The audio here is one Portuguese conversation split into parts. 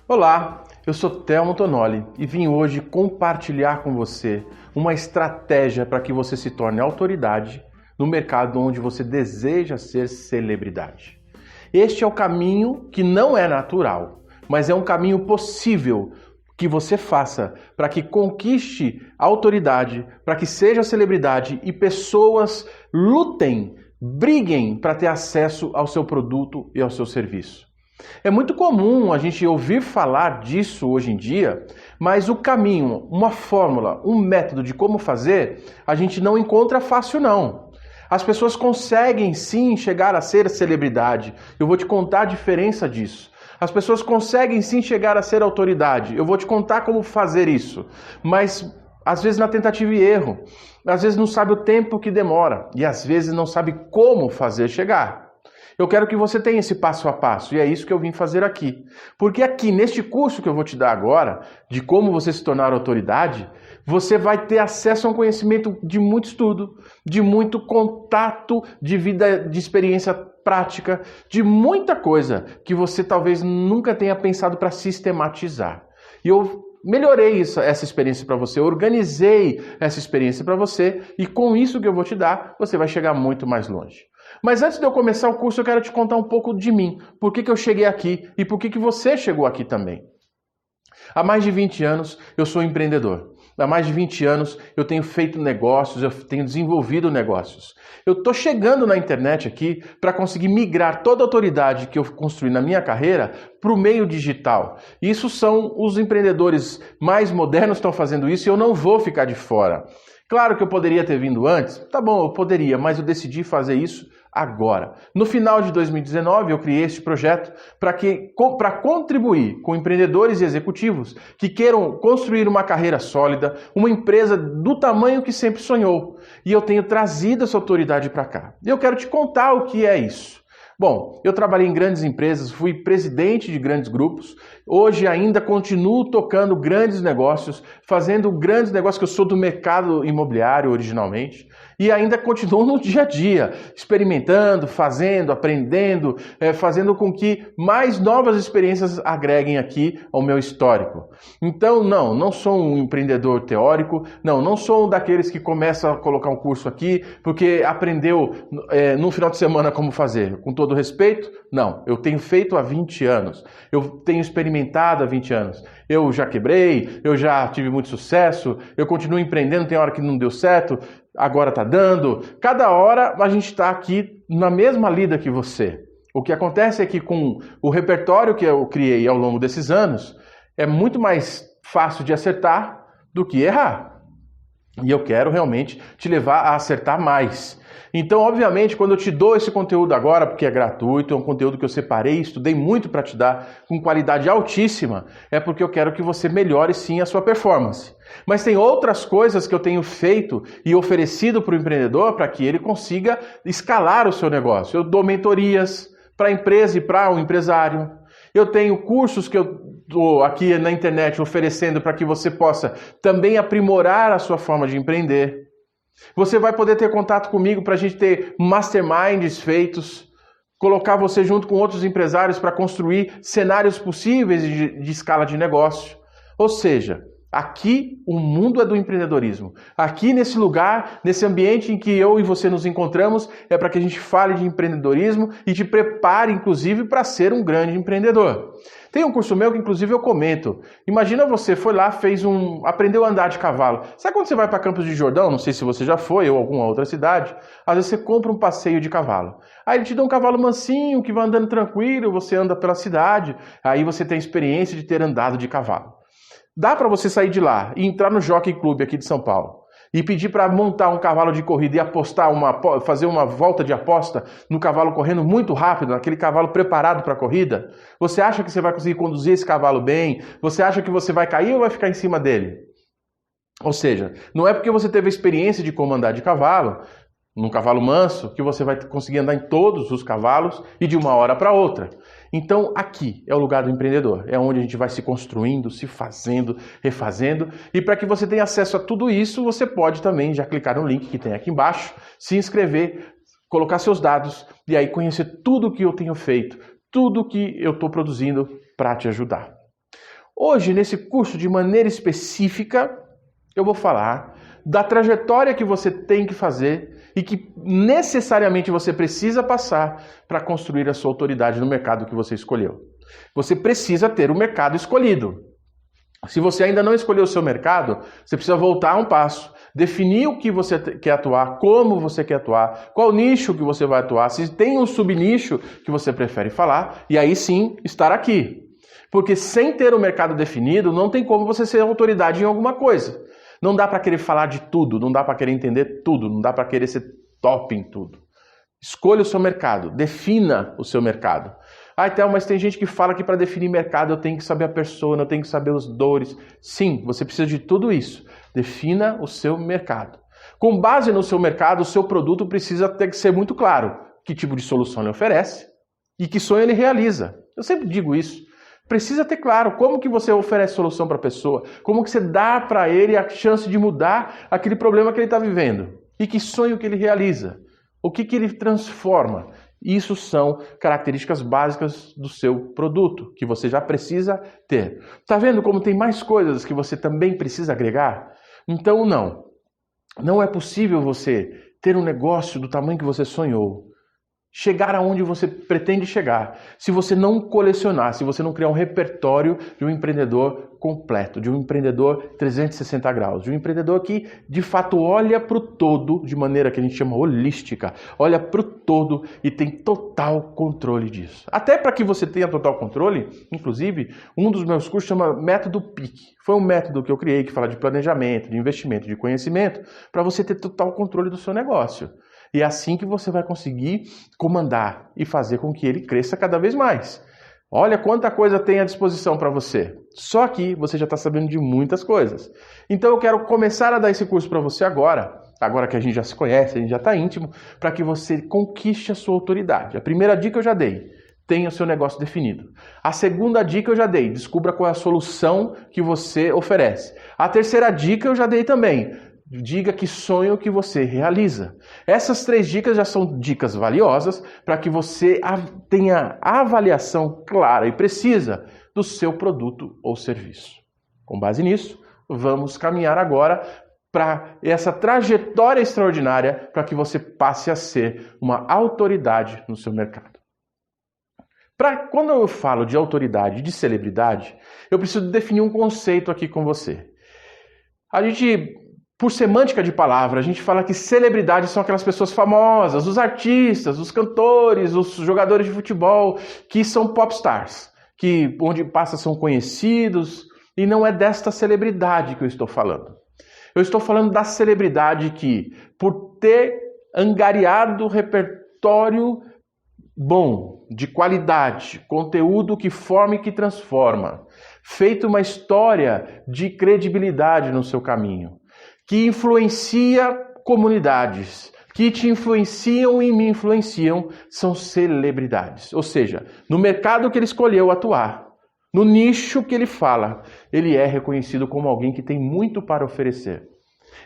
Olá, eu sou Telmo Tonoli e vim hoje compartilhar com você uma estratégia para que você se torne autoridade no mercado onde você deseja ser celebridade. Este é o caminho que não é natural, mas é um caminho possível que você faça para que conquiste autoridade, para que seja celebridade e pessoas lutem, briguem para ter acesso ao seu produto e ao seu serviço. É muito comum a gente ouvir falar disso hoje em dia, mas o caminho, uma fórmula, um método de como fazer, a gente não encontra fácil não. As pessoas conseguem sim chegar a ser celebridade. Eu vou te contar a diferença disso. As pessoas conseguem sim chegar a ser autoridade. Eu vou te contar como fazer isso. Mas às vezes na tentativa e erro. Às vezes não sabe o tempo que demora. E às vezes não sabe como fazer chegar. Eu quero que você tenha esse passo a passo, e é isso que eu vim fazer aqui. Porque aqui, neste curso que eu vou te dar agora, de como você se tornar autoridade, você vai ter acesso a um conhecimento de muito estudo, de muito contato, de vida, de experiência prática, de muita coisa que você talvez nunca tenha pensado para sistematizar. E eu melhorei essa experiência para você, organizei essa experiência para você, e com isso que eu vou te dar, você vai chegar muito mais longe. Mas antes de eu começar o curso, eu quero te contar um pouco de mim. Por que eu cheguei aqui e por que você chegou aqui também. Há mais de 20 anos eu sou empreendedor. Há mais de 20 anos eu tenho feito negócios, eu tenho desenvolvido negócios. Eu estou chegando na internet aqui para conseguir migrar toda a autoridade que eu construí na minha carreira para o meio digital. Isso são os empreendedores mais modernos que estão fazendo isso e eu não vou ficar de fora. Claro que eu poderia ter vindo antes, tá bom, eu poderia, mas eu decidi fazer isso agora. No final de 2019, eu criei este projeto para contribuir com empreendedores e executivos que queiram construir uma carreira sólida, uma empresa do tamanho que sempre sonhou. E eu tenho trazido essa autoridade para cá. E eu quero te contar o que é isso. Bom, eu trabalhei em grandes empresas, fui presidente de grandes grupos, hoje ainda continuo tocando grandes negócios, fazendo grandes negócios, que eu sou do mercado imobiliário originalmente, e ainda continuo no dia a dia, experimentando, fazendo, aprendendo, fazendo com que mais novas experiências agreguem aqui ao meu histórico. Então, não sou um empreendedor teórico, não sou um daqueles que começa a colocar um curso aqui porque aprendeu no final de semana como fazer. Com todo respeito, não. Eu tenho feito há 20 anos. Eu tenho experimentado há 20 anos. Eu já quebrei, eu já tive muito sucesso, eu continuo empreendendo, tem hora que não deu certo, agora está dando. Cada hora a gente está aqui na mesma lida que você. O que acontece é que com o repertório que eu criei ao longo desses anos, é muito mais fácil de acertar do que errar. E eu quero realmente te levar a acertar mais. Então, obviamente, quando eu te dou esse conteúdo agora, porque é gratuito, é um conteúdo que eu separei, estudei muito para te dar, com qualidade altíssima, é porque eu quero que você melhore sim a sua performance. Mas tem outras coisas que eu tenho feito e oferecido para o empreendedor para que ele consiga escalar o seu negócio. Eu dou mentorias para a empresa e para o empresário. Eu tenho cursos que eu estou aqui na internet oferecendo para que você possa também aprimorar a sua forma de empreender. Você vai poder ter contato comigo para a gente ter masterminds feitos, colocar você junto com outros empresários para construir cenários possíveis de escala de negócio. Ou seja, aqui o mundo é do empreendedorismo. Aqui nesse lugar, nesse ambiente em que eu e você nos encontramos, é para que a gente fale de empreendedorismo e te prepare, inclusive, para ser um grande empreendedor. Tem um curso meu que, inclusive, eu comento. Imagina você foi lá, aprendeu a andar de cavalo. Sabe quando você vai para Campos de Jordão? Não sei se você já foi ou alguma outra cidade. Às vezes você compra um passeio de cavalo. Aí ele te dá um cavalo mansinho que vai andando tranquilo, você anda pela cidade. Aí você tem a experiência de ter andado de cavalo. Dá para você sair de lá e entrar no Jockey Club aqui de São Paulo e pedir para montar um cavalo de corrida e fazer uma volta de aposta no cavalo correndo muito rápido, naquele cavalo preparado para a corrida? Você acha que você vai conseguir conduzir esse cavalo bem? Você acha que você vai cair ou vai ficar em cima dele? Ou seja, não é porque você teve a experiência de como andar de cavalo, num cavalo manso, que você vai conseguir andar em todos os cavalos e de uma hora para outra. Então aqui é o lugar do empreendedor, é onde a gente vai se construindo, se fazendo, refazendo, e para que você tenha acesso a tudo isso, você pode também já clicar no link que tem aqui embaixo, se inscrever, colocar seus dados e aí conhecer tudo que eu tenho feito, tudo que eu estou produzindo para te ajudar. Hoje, nesse curso, de maneira específica, eu vou falar da trajetória que você tem que fazer e que necessariamente você precisa passar para construir a sua autoridade no mercado que você escolheu. Você precisa ter o mercado escolhido. Se você ainda não escolheu o seu mercado, você precisa voltar um passo, definir o que você quer atuar, como você quer atuar, qual nicho que você vai atuar, se tem um subnicho que você prefere falar, e aí sim estar aqui. Porque sem ter o mercado definido, não tem como você ser autoridade em alguma coisa. Não dá para querer falar de tudo, não dá para querer entender tudo, não dá para querer ser top em tudo. Escolha o seu mercado, defina o seu mercado. Então, mas tem gente que fala que para definir mercado eu tenho que saber a persona, eu tenho que saber os dores. Sim, você precisa de tudo isso. Defina o seu mercado. Com base no seu mercado, o seu produto precisa ter que ser muito claro. Que tipo de solução ele oferece e que sonho ele realiza. Eu sempre digo isso. Precisa ter claro como que você oferece solução para a pessoa, como que você dá para ele a chance de mudar aquele problema que ele está vivendo e que sonho que ele realiza, o que ele transforma. Isso são características básicas do seu produto, que você já precisa ter. Tá vendo como tem mais coisas que você também precisa agregar? Então não é possível você ter um negócio do tamanho que você sonhou, chegar aonde você pretende chegar, se você não colecionar, se você não criar um repertório de um empreendedor completo, de um empreendedor 360 graus, de um empreendedor que de fato olha para o todo, de maneira que a gente chama holística, olha para o todo e tem total controle disso. Até para que você tenha total controle, inclusive, um dos meus cursos chama Método PIC. Foi um método que eu criei que fala de planejamento, de investimento, de conhecimento, para você ter total controle do seu negócio. E é assim que você vai conseguir comandar e fazer com que ele cresça cada vez mais. Olha quanta coisa tem à disposição para você. Só que você já está sabendo de muitas coisas. Então eu quero começar a dar esse curso para você agora que a gente já se conhece, a gente já está íntimo, para que você conquiste a sua autoridade. A primeira dica eu já dei. Tenha o seu negócio definido. A segunda dica eu já dei. Descubra qual é a solução que você oferece. A terceira dica eu já dei também. Diga que sonho que você realiza. Essas 3 dicas já são dicas valiosas para que você tenha a avaliação clara e precisa do seu produto ou serviço. Com base nisso, vamos caminhar agora para essa trajetória extraordinária para que você passe a ser uma autoridade no seu mercado. Quando eu falo de autoridade e de celebridade, eu preciso definir um conceito aqui com você. Por semântica de palavra, a gente fala que celebridades são aquelas pessoas famosas, os artistas, os cantores, os jogadores de futebol, que são popstars, que onde passa são conhecidos, e não é desta celebridade que eu estou falando. Eu estou falando da celebridade que, por ter angariado repertório bom, de qualidade, conteúdo que forma e que transforma, feito uma história de credibilidade no seu caminho, que influencia comunidades, que te influenciam e me influenciam, são celebridades. Ou seja, no mercado que ele escolheu atuar, no nicho que ele fala, ele é reconhecido como alguém que tem muito para oferecer.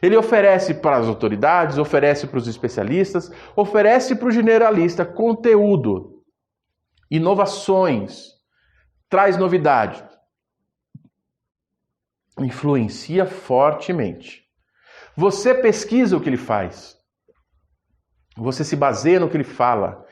Ele oferece para as autoridades, oferece para os especialistas, oferece para o generalista conteúdo, inovações, traz novidade, influencia fortemente. Você pesquisa o que ele faz. Você se baseia no que ele fala,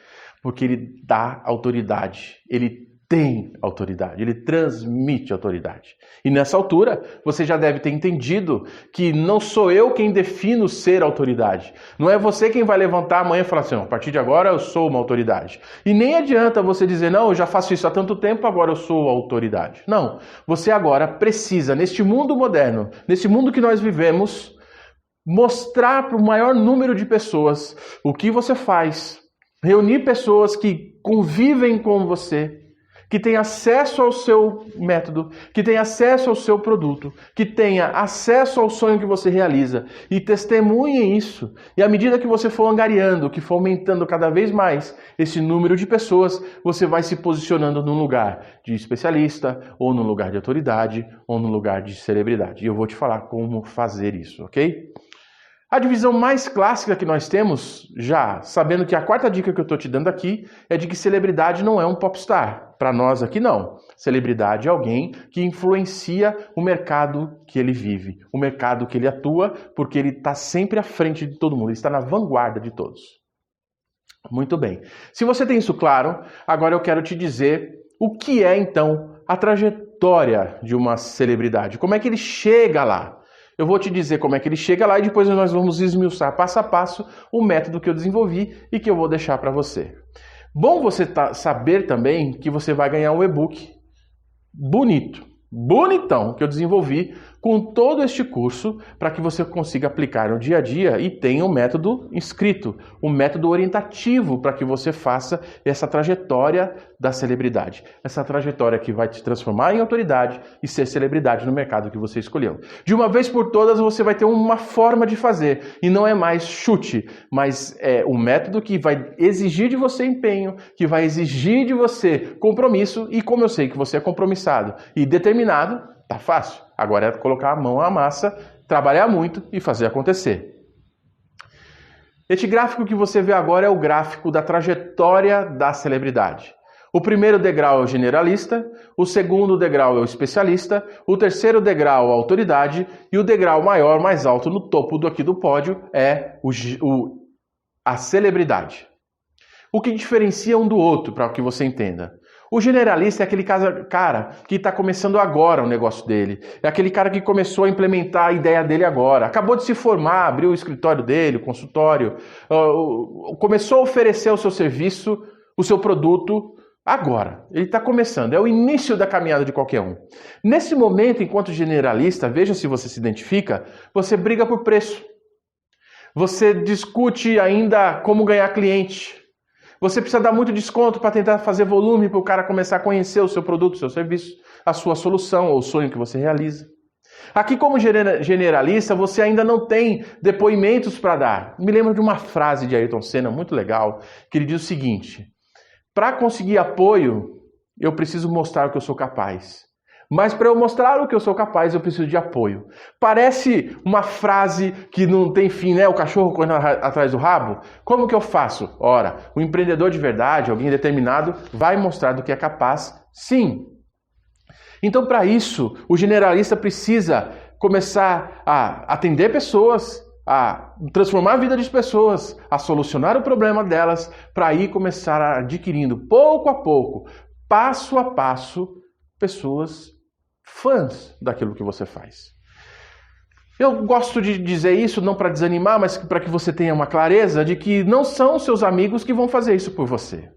porque ele dá autoridade. Ele tem autoridade, ele transmite autoridade. E nessa altura, você já deve ter entendido que não sou eu quem defino ser autoridade. Não é você quem vai levantar amanhã e falar assim, a partir de agora eu sou uma autoridade. E nem adianta você dizer, não, eu já faço isso há tanto tempo, agora eu sou autoridade. Não, você agora precisa, neste mundo moderno, nesse mundo que nós vivemos, mostrar para o maior número de pessoas o que você faz, reunir pessoas que convivem com você, que têm acesso ao seu método, que têm acesso ao seu produto, que tenha acesso ao sonho que você realiza e testemunhem isso. E à medida que você for angariando, que for aumentando cada vez mais esse número de pessoas, você vai se posicionando num lugar de especialista, ou num lugar de autoridade, ou num lugar de celebridade. E eu vou te falar como fazer isso, ok? A divisão mais clássica que nós temos, já sabendo que a quarta dica que eu estou te dando aqui é de que celebridade não é um popstar. Para nós aqui não. Celebridade é alguém que influencia o mercado que ele vive, o mercado que ele atua, porque ele está sempre à frente de todo mundo, ele está na vanguarda de todos. Muito bem. Se você tem isso claro, agora eu quero te dizer o que é então a trajetória de uma celebridade. Como é que ele chega lá? Eu vou te dizer como é que ele chega lá e depois nós vamos esmiuçar passo a passo o método que eu desenvolvi e que eu vou deixar para você. Bom você saber também que você vai ganhar um e-book bonitão, que eu desenvolvi com todo este curso para que você consiga aplicar no dia a dia e tenha um método escrito, um método orientativo para que você faça essa trajetória da celebridade. Essa trajetória que vai te transformar em autoridade e ser celebridade no mercado que você escolheu. De uma vez por todas você vai ter uma forma de fazer e não é mais chute, mas é um método que vai exigir de você empenho, que vai exigir de você compromisso e como eu sei que você é compromissado e determinado, tá fácil. Agora é colocar a mão à massa, trabalhar muito e fazer acontecer. Este gráfico que você vê agora é o gráfico da trajetória da celebridade. O primeiro degrau é o generalista, o segundo degrau é o especialista, o terceiro degrau é a autoridade e o degrau maior, mais alto no topo aqui do pódio é a celebridade. O que diferencia um do outro, para que você entenda? O generalista é aquele cara que está começando agora o negócio dele. É aquele cara que começou a implementar a ideia dele agora. Acabou de se formar, abriu o escritório dele, o consultório. Começou a oferecer o seu serviço, o seu produto agora. Ele está começando. É o início da caminhada de qualquer um. Nesse momento, enquanto generalista, veja se você se identifica, você briga por preço. Você discute ainda como ganhar cliente. Você precisa dar muito desconto para tentar fazer volume para o cara começar a conhecer o seu produto, o seu serviço, a sua solução ou o sonho que você realiza. Aqui, como generalista, você ainda não tem depoimentos para dar. Me lembro de uma frase de Ayrton Senna muito legal, que ele diz o seguinte: para conseguir apoio, eu preciso mostrar o que eu sou capaz. Mas para eu mostrar o que eu sou capaz, eu preciso de apoio. Parece uma frase que não tem fim, né? O cachorro correndo atrás do rabo. Como que eu faço? Ora, o empreendedor de verdade, alguém determinado, vai mostrar do que é capaz, sim. Então, para isso, o generalista precisa começar a atender pessoas, a transformar a vida das pessoas, a solucionar o problema delas, para aí começar adquirindo, pouco a pouco, passo a passo, pessoas fãs daquilo que você faz. Eu gosto de dizer isso não para desanimar, mas para que você tenha uma clareza de que não são seus amigos que vão fazer isso por você.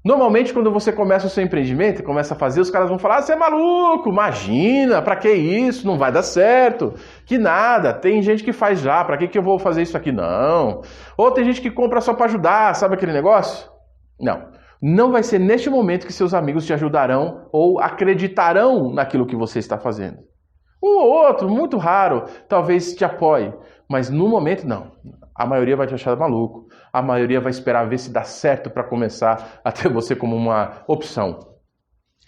Normalmente, quando você começa o seu empreendimento e começa a fazer, os caras vão falar: você é maluco, imagina, para que isso? Não vai dar certo. Que nada, tem gente que faz já, para que eu vou fazer isso aqui? Não. Ou tem gente que compra só para ajudar, sabe aquele negócio? Não. Não vai ser neste momento que seus amigos te ajudarão ou acreditarão naquilo que você está fazendo. Um ou outro, muito raro, talvez te apoie, mas no momento não. A maioria vai te achar maluco, a maioria vai esperar ver se dá certo para começar a ter você como uma opção.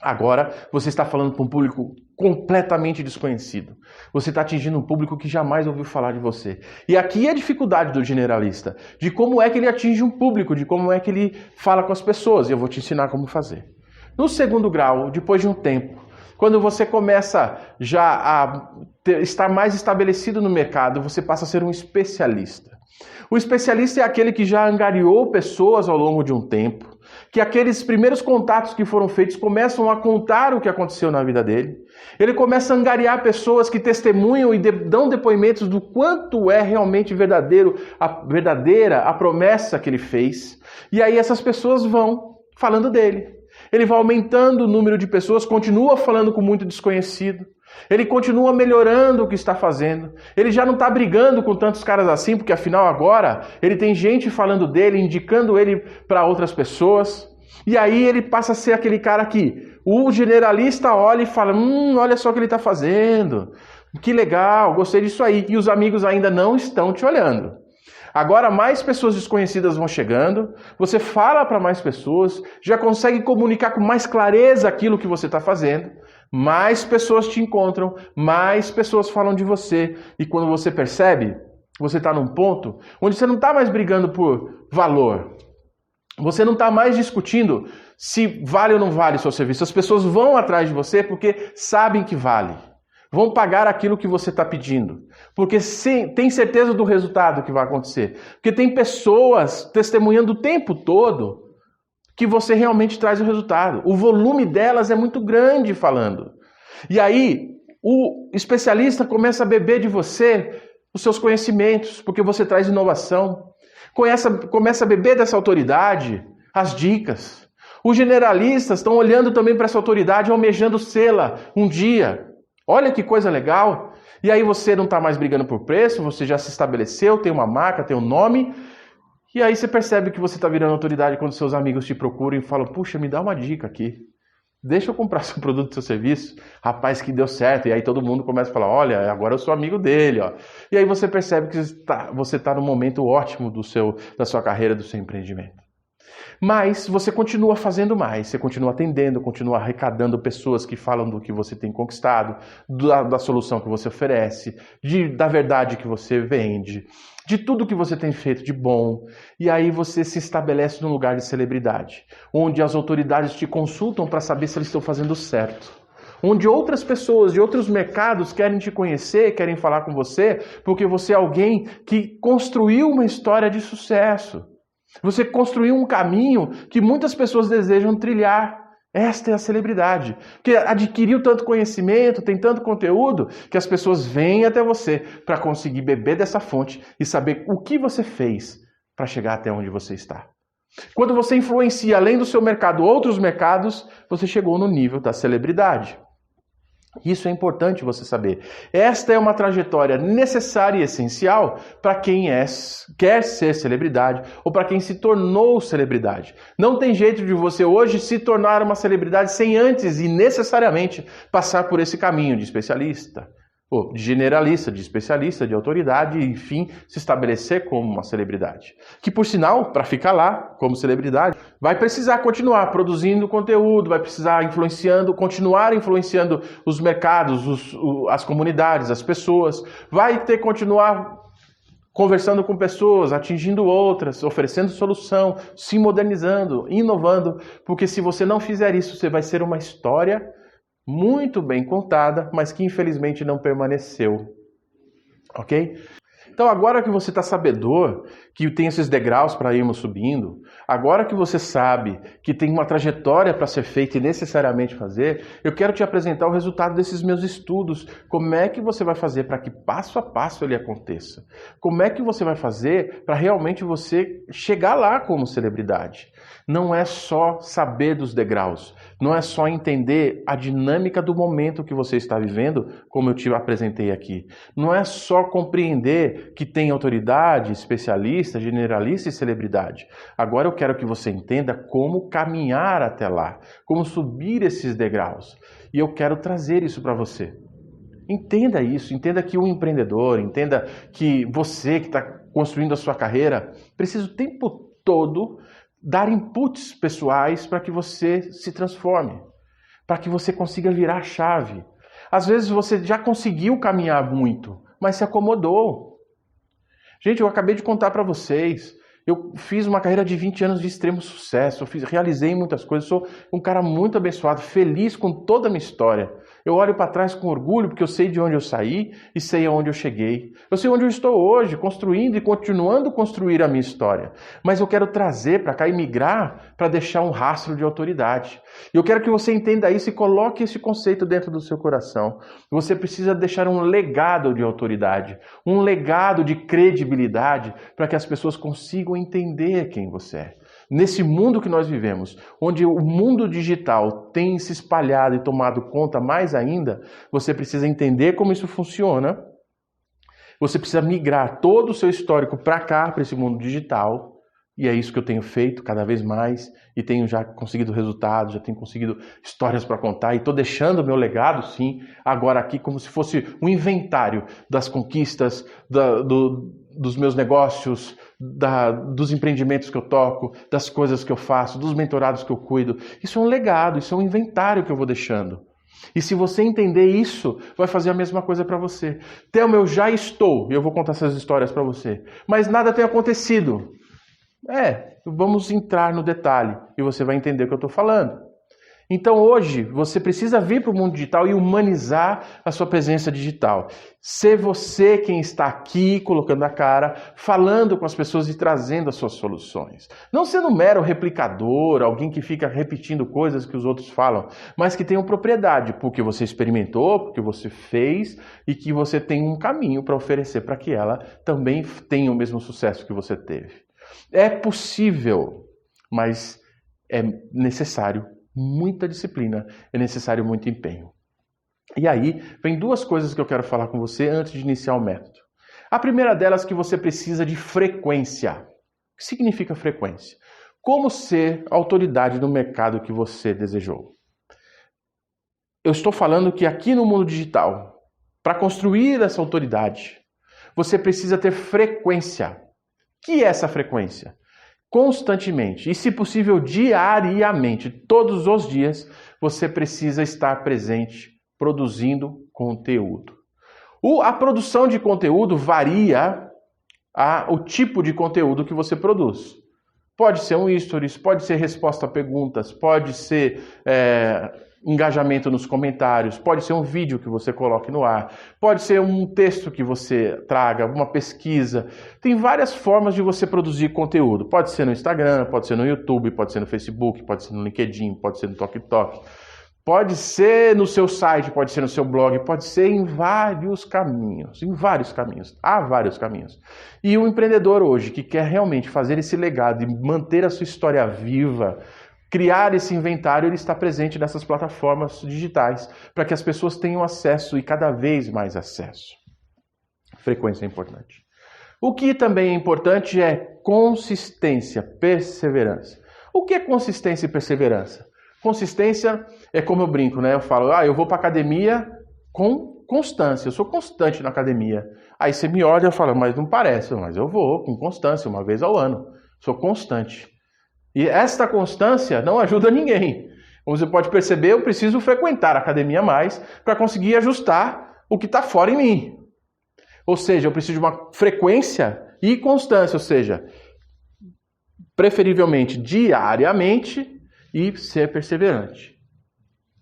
Agora, você está falando para um público completamente desconhecido. Você está atingindo um público que jamais ouviu falar de você. E aqui é a dificuldade do generalista, de como é que ele atinge um público, de como é que ele fala com as pessoas. E eu vou te ensinar como fazer. No segundo grau, depois de um tempo, quando você começa já a estar mais estabelecido no mercado, você passa a ser um especialista. O especialista é aquele que já angariou pessoas ao longo de um tempo, que aqueles primeiros contatos que foram feitos começam a contar o que aconteceu na vida dele. Ele começa a angariar pessoas que testemunham e dão depoimentos do quanto é realmente verdadeira a promessa que ele fez. E aí essas pessoas vão falando dele. Ele vai aumentando o número de pessoas, continua falando com muito desconhecido. Ele continua melhorando o que está fazendo. Ele já não está brigando com tantos caras assim, porque afinal agora ele tem gente falando dele, indicando ele para outras pessoas. E aí ele passa a ser aquele cara que o generalista olha e fala: olha só o que ele está fazendo. Que legal, gostei disso aí. E os amigos ainda não estão te olhando. Agora mais pessoas desconhecidas vão chegando, você fala para mais pessoas, já consegue comunicar com mais clareza aquilo que você está fazendo, mais pessoas te encontram, mais pessoas falam de você, e quando você percebe, você está num ponto onde você não está mais brigando por valor. Você não está mais discutindo se vale ou não vale o seu serviço. As pessoas vão atrás de você porque sabem que vale. Vão pagar aquilo que você está pedindo. Porque tem certeza do resultado que vai acontecer. Porque tem pessoas testemunhando o tempo todo que você realmente traz o resultado. O volume delas é muito grande falando. E aí, o especialista começa a beber de você os seus conhecimentos, porque você traz inovação. Começa a beber dessa autoridade as dicas. Os generalistas estão olhando também para essa autoridade, almejando sê-la um dia. Olha que coisa legal. E aí você não está mais brigando por preço, você já se estabeleceu, tem uma marca, tem um nome. E aí você percebe que você está virando autoridade quando seus amigos te procuram e falam, puxa, me dá uma dica aqui. Deixa eu comprar seu produto, seu serviço. Rapaz, que deu certo. E aí todo mundo começa a falar, olha, agora eu sou amigo dele. Ó. E aí você percebe que você está num momento ótimo da sua carreira, do seu empreendimento. Mas você continua fazendo mais, você continua atendendo, continua arrecadando pessoas que falam do que você tem conquistado, da solução que você oferece, da verdade que você vende, de tudo que você tem feito de bom. E aí você se estabelece num lugar de celebridade, onde as autoridades te consultam para saber se eles estão fazendo certo. Onde outras pessoas de outros mercados querem te conhecer, querem falar com você, porque você é alguém que construiu uma história de sucesso. Você construiu um caminho que muitas pessoas desejam trilhar. Esta é a celebridade. Porque adquiriu tanto conhecimento, tem tanto conteúdo, que as pessoas vêm até você para conseguir beber dessa fonte e saber o que você fez para chegar até onde você está. Quando você influencia, além do seu mercado, outros mercados, você chegou no nível da celebridade. Isso é importante você saber. Esta é uma trajetória necessária e essencial para quem quer ser celebridade ou para quem se tornou celebridade. Não tem jeito de você hoje se tornar uma celebridade sem antes e necessariamente passar por esse caminho de especialista, ou de generalista, de especialista, de autoridade e, enfim, se estabelecer como uma celebridade. Que, por sinal, para ficar lá como celebridade, vai precisar continuar produzindo conteúdo, vai precisar continuar influenciando os mercados, as comunidades, as pessoas, vai ter que continuar conversando com pessoas, atingindo outras, oferecendo solução, se modernizando, inovando, porque se você não fizer isso, você vai ser uma história muito bem contada, mas que infelizmente não permaneceu. Ok? Então agora que você está sabedor, que tem esses degraus para irmos subindo, agora que você sabe que tem uma trajetória para ser feita e necessariamente fazer, eu quero te apresentar o resultado desses meus estudos. Como é que você vai fazer para que passo a passo ele aconteça? Como é que você vai fazer para realmente você chegar lá como celebridade? Não é só saber dos degraus, não é só entender a dinâmica do momento que você está vivendo, como eu te apresentei aqui. Não é só compreender que tem autoridade, especialista, generalista e celebridade. Agora eu quero que você entenda como caminhar até lá, como subir esses degraus. E eu quero trazer isso para você. Entenda isso, entenda que o empreendedor, entenda que você que está construindo a sua carreira, precisa o tempo todo dar inputs pessoais para que você se transforme, para que você consiga virar a chave. Às vezes você já conseguiu caminhar muito, mas se acomodou. Gente, eu acabei de contar para vocês, eu fiz uma carreira de 20 anos de extremo sucesso, realizei muitas coisas, sou um cara muito abençoado, feliz com toda a minha história. Eu olho para trás com orgulho porque eu sei de onde eu saí e sei aonde eu cheguei. Eu sei onde eu estou hoje, construindo e continuando a construir a minha história. Mas eu quero trazer para cá e migrar para deixar um rastro de autoridade. E eu quero que você entenda isso e coloque esse conceito dentro do seu coração. Você precisa deixar um legado de autoridade, um legado de credibilidade para que as pessoas consigam entender quem você é. Nesse mundo que nós vivemos, onde o mundo digital tem se espalhado e tomado conta mais ainda, você precisa entender como isso funciona. Você precisa migrar todo o seu histórico para cá, para esse mundo digital. E é isso que eu tenho feito cada vez mais e tenho já conseguido resultados, já tenho conseguido histórias para contar e estou deixando o meu legado, sim, agora aqui como se fosse um inventário das conquistas, dos meus negócios, dos empreendimentos que eu toco, das coisas que eu faço, dos mentorados que eu cuido. Isso é um legado, isso é um inventário que eu vou deixando. E se você entender isso, vai fazer a mesma coisa para você. Thelma, eu já estou, e eu vou contar essas histórias para você, mas nada tem acontecido. Vamos entrar no detalhe e você vai entender o que eu estou falando. Então hoje você precisa vir para o mundo digital e humanizar a sua presença digital. Ser você quem está aqui, colocando a cara, falando com as pessoas e trazendo as suas soluções. Não sendo um mero replicador, alguém que fica repetindo coisas que os outros falam, mas que tenham propriedade, porque você experimentou, porque você fez e que você tem um caminho para oferecer para que ela também tenha o mesmo sucesso que você teve. É possível, mas é necessário muita disciplina, é necessário muito empenho. E aí, vem duas coisas que eu quero falar com você antes de iniciar o método. A primeira delas é que você precisa de frequência. O que significa frequência? Como ser autoridade no mercado que você desejou. Eu estou falando que aqui no mundo digital, para construir essa autoridade, você precisa ter frequência. O que é essa frequência? Constantemente e, se possível, diariamente, todos os dias, você precisa estar presente produzindo conteúdo. A produção de conteúdo varia o tipo de conteúdo que você produz. Pode ser um stories, pode ser resposta a perguntas, pode ser engajamento nos comentários, pode ser um vídeo que você coloque no ar, pode ser um texto que você traga, uma pesquisa. Tem várias formas de você produzir conteúdo. Pode ser no Instagram, pode ser no YouTube, pode ser no Facebook, pode ser no LinkedIn, pode ser no TikTok, pode ser no seu site, pode ser no seu blog, pode ser em vários caminhos, Há vários caminhos. E o empreendedor hoje que quer realmente fazer esse legado e manter a sua história viva, criar esse inventário, ele está presente nessas plataformas digitais para que as pessoas tenham acesso e cada vez mais acesso. Frequência é importante. O que também é importante é consistência, perseverança. O que é consistência e perseverança? Consistência é como eu brinco, né? Eu falo, eu vou para academia com constância, eu sou constante na academia. Aí você me olha e fala, mas não parece, mas eu vou com constância, uma vez ao ano. Sou constante. E esta constância não ajuda ninguém. Como você pode perceber, eu preciso frequentar a academia mais para conseguir ajustar o que está fora em mim. Ou seja, eu preciso de uma frequência e constância, ou seja, preferivelmente diariamente e ser perseverante,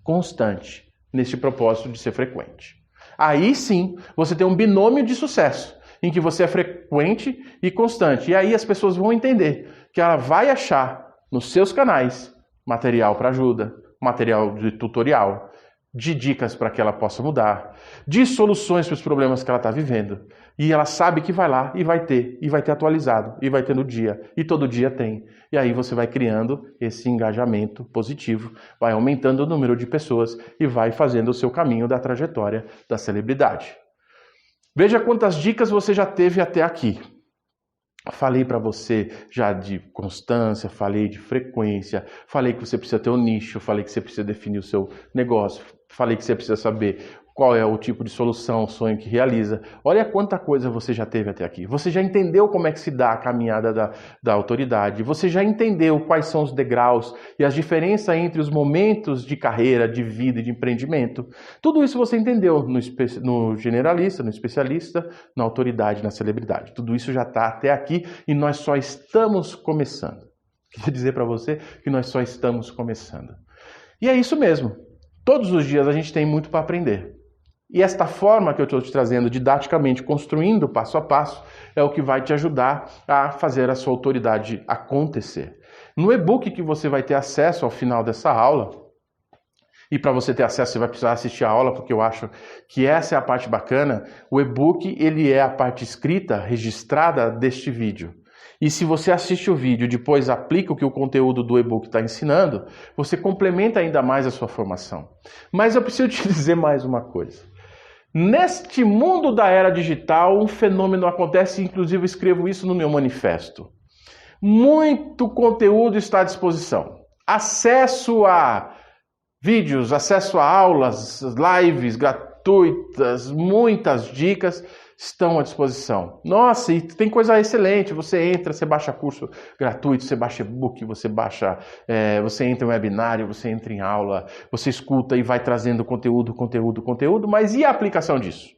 constante neste propósito de ser frequente. Aí sim, você tem um binômio de sucesso, em que você é frequente e constante. E aí as pessoas vão entender que ela vai achar nos seus canais material para ajuda, material de tutorial, de dicas para que ela possa mudar, de soluções para os problemas que ela está vivendo. E ela sabe que vai lá e vai ter atualizado, e vai ter no dia, e todo dia tem. E aí você vai criando esse engajamento positivo, vai aumentando o número de pessoas e vai fazendo o seu caminho da trajetória da celebridade. Veja quantas dicas você já teve até aqui. Falei para você já de constância, falei de frequência, falei que você precisa ter um nicho, falei que você precisa definir o seu negócio, falei que você precisa saber qual é o tipo de solução, o sonho que realiza. Olha quanta coisa você já teve até aqui. Você já entendeu como é que se dá a caminhada da autoridade. Você já entendeu quais são os degraus e as diferenças entre os momentos de carreira, de vida e de empreendimento. Tudo isso você entendeu no generalista, no especialista, na autoridade, na celebridade. Tudo isso já está até aqui e nós só estamos começando. Queria dizer para você que nós só estamos começando. E é isso mesmo. Todos os dias a gente tem muito para aprender. E esta forma que eu estou te trazendo didaticamente, construindo passo a passo, é o que vai te ajudar a fazer a sua autoridade acontecer. No e-book que você vai ter acesso ao final dessa aula, e para você ter acesso você vai precisar assistir a aula, porque eu acho que essa é a parte bacana, o e-book ele é a parte escrita, registrada deste vídeo. E se você assiste o vídeo e depois aplica o que o conteúdo do e-book está ensinando, você complementa ainda mais a sua formação. Mas eu preciso te dizer mais uma coisa. Neste mundo da era digital, um fenômeno acontece, inclusive eu escrevo isso no meu manifesto. Muito conteúdo está à disposição. Acesso a vídeos, acesso a aulas, lives gratuitas, muitas dicas. estão à disposição. Nossa, e tem coisa excelente, você entra, você baixa curso gratuito, você baixa e-book, você entra em webinário, você entra em aula, você escuta e vai trazendo conteúdo, mas e a aplicação disso?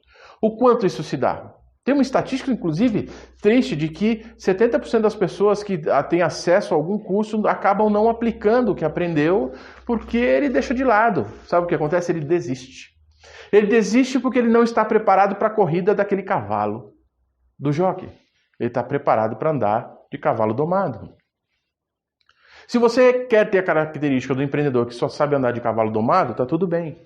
O quanto isso se dá? Tem uma estatística, inclusive, triste, de que 70% das pessoas que têm acesso a algum curso acabam não aplicando o que aprendeu porque ele deixa de lado. Sabe o que acontece? Ele desiste. Ele desiste porque ele não está preparado para a corrida daquele cavalo, do jockey. Ele está preparado para andar de cavalo domado. Se você quer ter a característica do empreendedor que só sabe andar de cavalo domado, está tudo bem.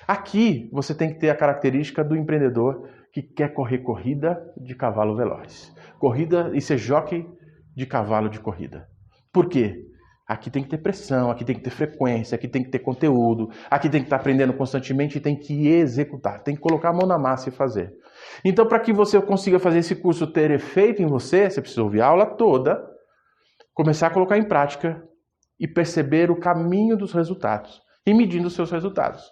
Aqui você tem que ter a característica do empreendedor que quer correr corrida de cavalo veloz. Corrida e ser jockey de cavalo de corrida. Por quê? Aqui tem que ter pressão, aqui tem que ter frequência, aqui tem que ter conteúdo, aqui tem que estar aprendendo constantemente e tem que executar, tem que colocar a mão na massa e fazer. Então, para que você consiga fazer esse curso ter efeito em você, você precisa ouvir a aula toda, começar a colocar em prática e perceber o caminho dos resultados e medindo os seus resultados.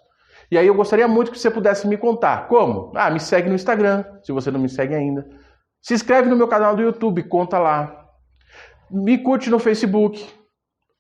E aí eu gostaria muito que você pudesse me contar. Como? Me segue no Instagram, se você não me segue ainda. Se inscreve no meu canal do YouTube, conta lá. Me curte no Facebook.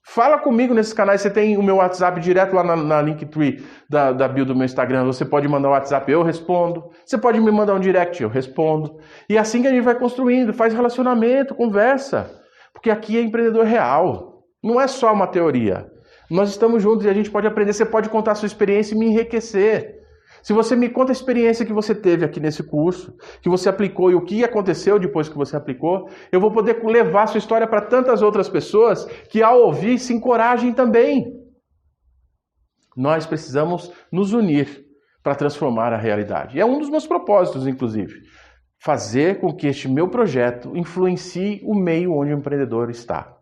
Fala comigo nesses canais, você tem o meu WhatsApp direto lá na Linktree da bio do meu Instagram. Você pode mandar um WhatsApp, eu respondo. Você pode me mandar um direct, eu respondo. E assim que a gente vai construindo, faz relacionamento, conversa. Porque aqui é empreendedor real. Não é só uma teoria. Nós estamos juntos e a gente pode aprender. Você pode contar a sua experiência e me enriquecer. Se você me conta a experiência que você teve aqui nesse curso, que você aplicou e o que aconteceu depois que você aplicou, eu vou poder levar a sua história para tantas outras pessoas que ao ouvir se encorajem também. Nós precisamos nos unir para transformar a realidade. E é um dos meus propósitos, inclusive. Fazer com que este meu projeto influencie o meio onde o empreendedor está.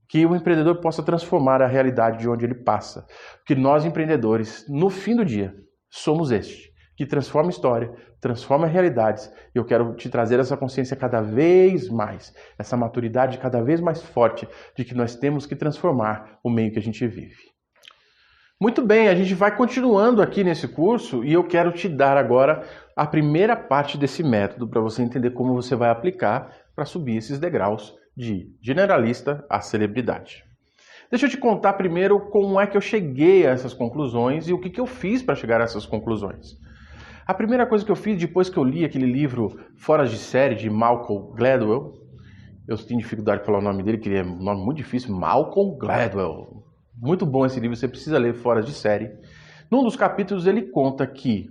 Que o empreendedor possa transformar a realidade de onde ele passa. Porque nós, empreendedores, no fim do dia, somos este, que transforma a história, transforma realidades. E eu quero te trazer essa consciência cada vez mais, essa maturidade cada vez mais forte de que nós temos que transformar o meio que a gente vive. Muito bem, a gente vai continuando aqui nesse curso e eu quero te dar agora a primeira parte desse método para você entender como você vai aplicar para subir esses degraus de generalista a celebridade. Deixa eu te contar primeiro como é que eu cheguei a essas conclusões e o que eu fiz para chegar a essas conclusões. A primeira coisa que eu fiz depois que eu li aquele livro Fora de Série, de Malcolm Gladwell, eu tenho dificuldade de falar o nome dele, que é um nome muito difícil, Malcolm Gladwell. Muito bom esse livro, você precisa ler Fora de Série. Num dos capítulos ele conta que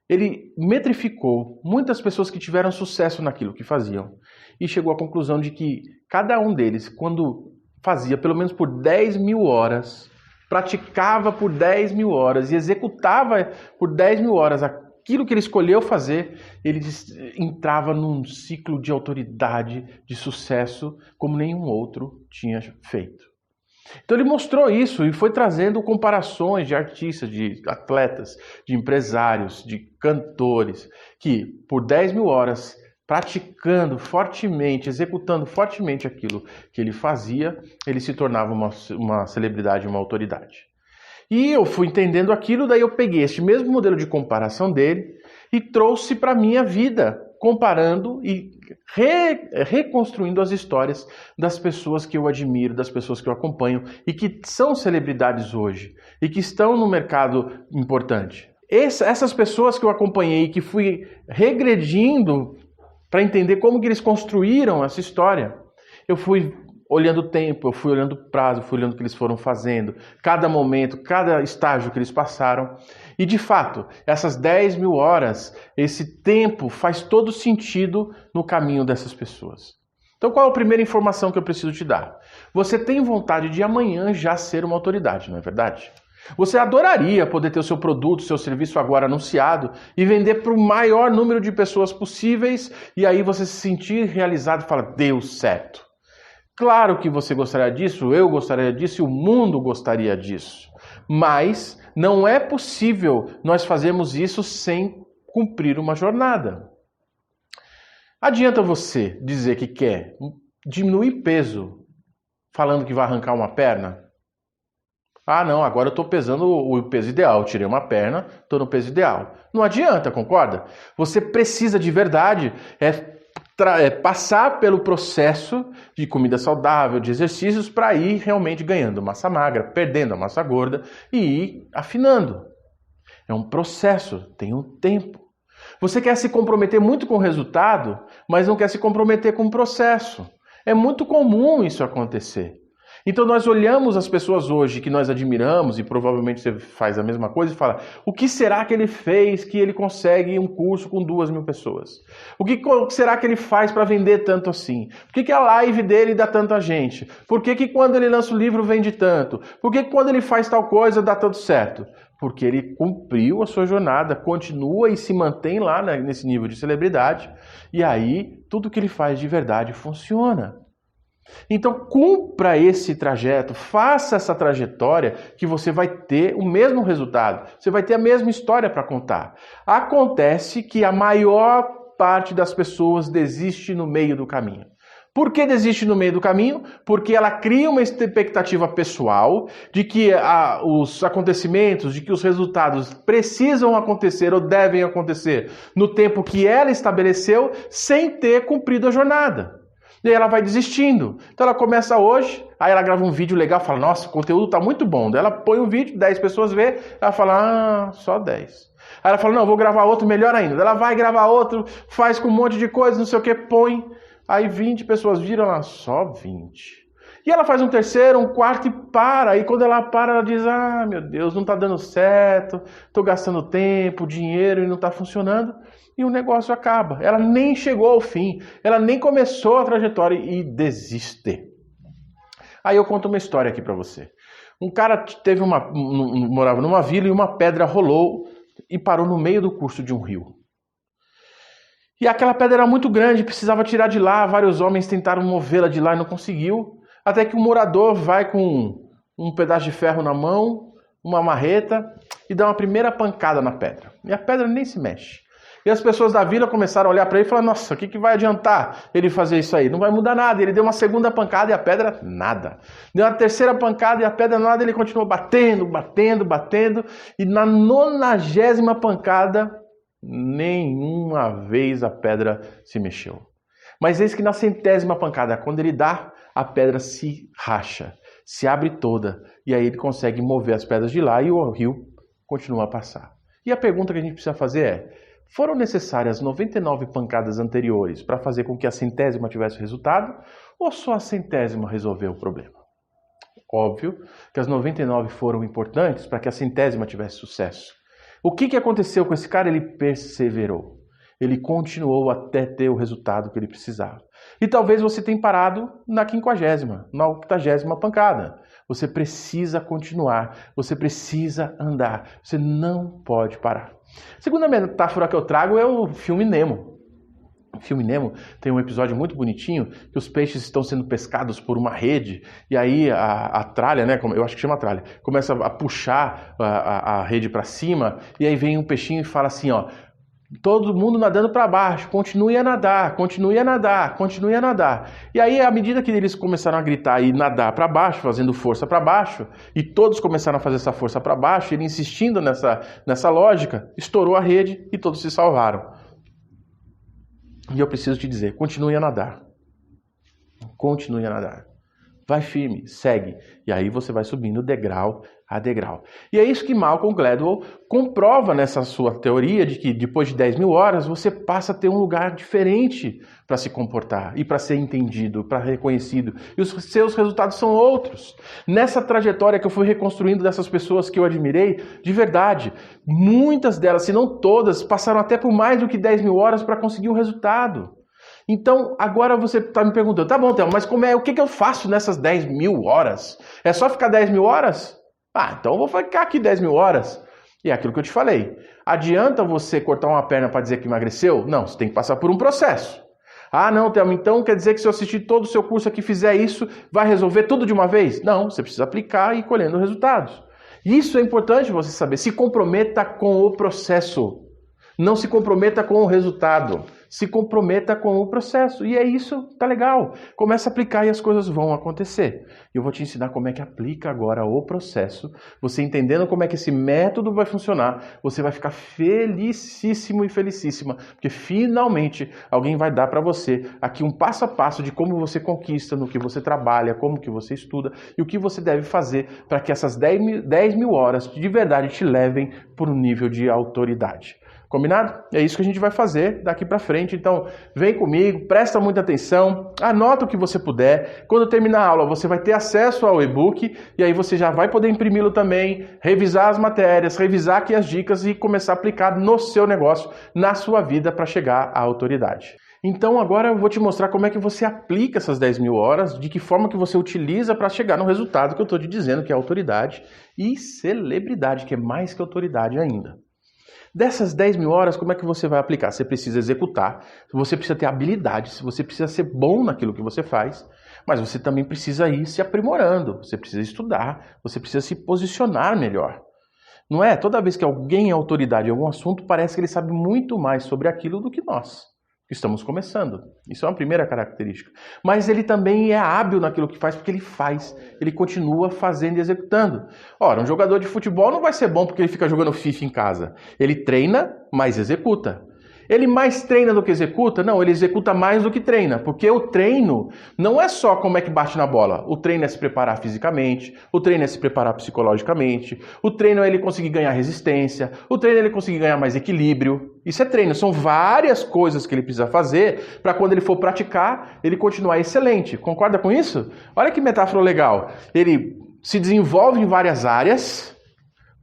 ele metrificou muitas pessoas que tiveram sucesso naquilo que faziam e chegou à conclusão de que cada um deles, quando fazia pelo menos por 10 mil horas, praticava por 10 mil horas e executava por 10 mil horas aquilo que ele escolheu fazer, ele entrava num ciclo de autoridade, de sucesso, como nenhum outro tinha feito. Então ele mostrou isso e foi trazendo comparações de artistas, de atletas, de empresários, de cantores, que por 10 mil horas, praticando fortemente, executando fortemente aquilo que ele fazia, ele se tornava uma celebridade, uma autoridade. E eu fui entendendo aquilo, daí eu peguei este mesmo modelo de comparação dele e trouxe para a minha vida, comparando e reconstruindo as histórias das pessoas que eu admiro, das pessoas que eu acompanho e que são celebridades hoje e que estão no mercado importante. Essas pessoas que eu acompanhei, que fui regredindo para entender como que eles construíram essa história, eu fui olhando o tempo, eu fui olhando o prazo, fui olhando o que eles foram fazendo, cada momento, cada estágio que eles passaram. E de fato, essas 10 mil horas, esse tempo faz todo sentido no caminho dessas pessoas. Então qual é a primeira informação que eu preciso te dar? Você tem vontade de amanhã já ser uma autoridade, não é verdade? Você adoraria poder ter o seu produto, o seu serviço agora anunciado e vender para o maior número de pessoas possíveis e aí você se sentir realizado e falar, deu certo. Claro que você gostaria disso, eu gostaria disso e o mundo gostaria disso. Mas não é possível nós fazermos isso sem cumprir uma jornada. Adianta você dizer que quer diminuir peso falando que vai arrancar uma perna? Ah, não, agora eu estou pesando o peso ideal. Eu tirei uma perna, estou no peso ideal. Não adianta, concorda? Você precisa de verdade passar pelo processo de comida saudável, de exercícios, para ir realmente ganhando massa magra, perdendo a massa gorda e ir afinando. É um processo, tem um tempo. Você quer se comprometer muito com o resultado, mas não quer se comprometer com o processo. É muito comum isso acontecer. Então nós olhamos as pessoas hoje que nós admiramos, e provavelmente você faz a mesma coisa, e fala, o que será que ele fez que ele consegue um curso com 2.000 pessoas? O que será que ele faz para vender tanto assim? Por que a live dele dá tanta gente? Por que quando ele lança o livro vende tanto? Por que quando ele faz tal coisa dá tanto certo? Porque ele cumpriu a sua jornada, continua e se mantém lá nesse nível de celebridade, e aí tudo que ele faz de verdade funciona. Então cumpra esse trajeto, faça essa trajetória que você vai ter o mesmo resultado, você vai ter a mesma história para contar. Acontece que a maior parte das pessoas desiste no meio do caminho. Por que desiste no meio do caminho? Porque ela cria uma expectativa pessoal de que os acontecimentos, de que os resultados precisam acontecer ou devem acontecer no tempo que ela estabeleceu sem ter cumprido a jornada. E aí ela vai desistindo. Então ela começa hoje, aí ela grava um vídeo legal, fala, nossa, o conteúdo tá muito bom. Daí ela põe um vídeo, 10 pessoas vê, ela fala, só 10. Aí ela fala, não, vou gravar outro melhor ainda. Daí ela vai gravar outro, faz com um monte de coisa, não sei o que, põe. Aí 20 pessoas viram, ela, só 20. E ela faz um terceiro, um quarto e para. E quando ela para, ela diz, meu Deus, não tá dando certo, tô gastando tempo, dinheiro e não tá funcionando. E o negócio acaba. Ela nem chegou ao fim, ela nem começou a trajetória e desiste. Aí eu conto uma história aqui para você. Um cara morava numa vila e uma pedra rolou e parou no meio do curso de um rio. E aquela pedra era muito grande, precisava tirar de lá, vários homens tentaram movê-la de lá e não conseguiu. Até que um morador vai com um pedaço de ferro na mão, uma marreta e dá uma primeira pancada na pedra. E a pedra nem se mexe. E as pessoas da vila começaram a olhar para ele e falaram, nossa, o que vai adiantar ele fazer isso aí? Não vai mudar nada. Ele deu uma segunda pancada e a pedra, nada. Deu uma terceira pancada e a pedra, nada. Ele continuou batendo. E na 90ª pancada, nenhuma vez a pedra se mexeu. Mas eis que na 100ª pancada, quando ele dá, a pedra se racha, se abre toda. E aí ele consegue mover as pedras de lá e o rio continua a passar. E a pergunta que a gente precisa fazer é, foram necessárias 99 pancadas anteriores para fazer com que a 100ª tivesse resultado? Ou só a 100ª resolveu o problema? Óbvio que as 99 foram importantes para que a 100ª tivesse sucesso. O que aconteceu com esse cara? Ele perseverou. Ele continuou até ter o resultado que ele precisava. E talvez você tenha parado na 50ª, na 80ª pancada. Você precisa continuar, você precisa andar, você não pode parar. A segunda metáfora que eu trago é o filme Nemo. O filme Nemo tem um episódio muito bonitinho que os peixes estão sendo pescados por uma rede e aí a tralha, né, eu acho que chama tralha, começa a puxar a rede para cima e aí vem um peixinho e fala assim, ó, todo mundo nadando para baixo, continue a nadar, continue a nadar, continue a nadar. E aí, à medida que eles começaram a gritar e nadar para baixo, fazendo força para baixo, e todos começaram a fazer essa força para baixo, ele insistindo nessa lógica, estourou a rede e todos se salvaram. E eu preciso te dizer, continue a nadar. Continue a nadar. Vai firme, segue. E aí você vai subindo degrau a degrau. E é isso que Malcolm Gladwell comprova nessa sua teoria de que depois de 10.000 horas você passa a ter um lugar diferente para se comportar e para ser entendido, para ser reconhecido. E os seus resultados são outros. Nessa trajetória que eu fui reconstruindo dessas pessoas que eu admirei, de verdade, muitas delas, se não todas, passaram até por mais do que 10.000 horas para conseguir um resultado. Então, agora você está me perguntando, tá bom, Thelma, mas o que eu faço nessas 10.000 horas? É só ficar 10.000 horas? Então eu vou ficar aqui 10.000 horas. E é aquilo que eu te falei. Adianta você cortar uma perna para dizer que emagreceu? Não, você tem que passar por um processo. Não, Thelma, então quer dizer que se eu assistir todo o seu curso aqui e fizer isso, vai resolver tudo de uma vez? Não, você precisa aplicar e ir colhendo resultados. Isso é importante você saber. Se comprometa com o processo. Não se comprometa com o resultado. Se comprometa com o processo. E é isso, tá legal. Começa a aplicar e as coisas vão acontecer. Eu vou te ensinar como é que aplica agora o processo. Você entendendo como é que esse método vai funcionar, você vai ficar felicíssimo e felicíssima, porque finalmente alguém vai dar para você aqui um passo a passo de como você conquista, no que você trabalha, como que você estuda e o que você deve fazer para que essas 10 mil horas de verdade te levem para um nível de autoridade. Combinado? É isso que a gente vai fazer daqui para frente. Então, vem comigo, presta muita atenção, anota o que você puder. Quando terminar a aula, você vai ter acesso ao e-book e aí você já vai poder imprimi-lo também, revisar as matérias, revisar aqui as dicas e começar a aplicar no seu negócio, na sua vida para chegar à autoridade. Então agora eu vou te mostrar como é que você aplica essas 10 mil horas, de que forma que você utiliza para chegar no resultado que eu estou te dizendo, que é autoridade e celebridade, que é mais que autoridade ainda. Dessas 10 mil horas, como é que você vai aplicar? Você precisa executar, você precisa ter habilidades, você precisa ser bom naquilo que você faz, mas você também precisa ir se aprimorando, você precisa estudar, você precisa se posicionar melhor. Não é? Toda vez que alguém é autoridade em algum assunto, parece que ele sabe muito mais sobre aquilo do que nós, que estamos começando. Isso é uma primeira característica. Mas ele também é hábil naquilo que faz, porque ele faz, ele continua fazendo e executando. Ora, um jogador de futebol não vai ser bom porque ele fica jogando FIFA em casa. Ele treina, mas executa. Ele mais treina do que executa? Não, ele executa mais do que treina, porque o treino não é só como é que bate na bola. O treino é se preparar fisicamente, o treino é se preparar psicologicamente, o treino é ele conseguir ganhar resistência, o treino é ele conseguir ganhar mais equilíbrio. Isso é treino, são várias coisas que ele precisa fazer para quando ele for praticar, ele continuar excelente. Concorda com isso? Olha que metáfora legal. Ele se desenvolve em várias áreas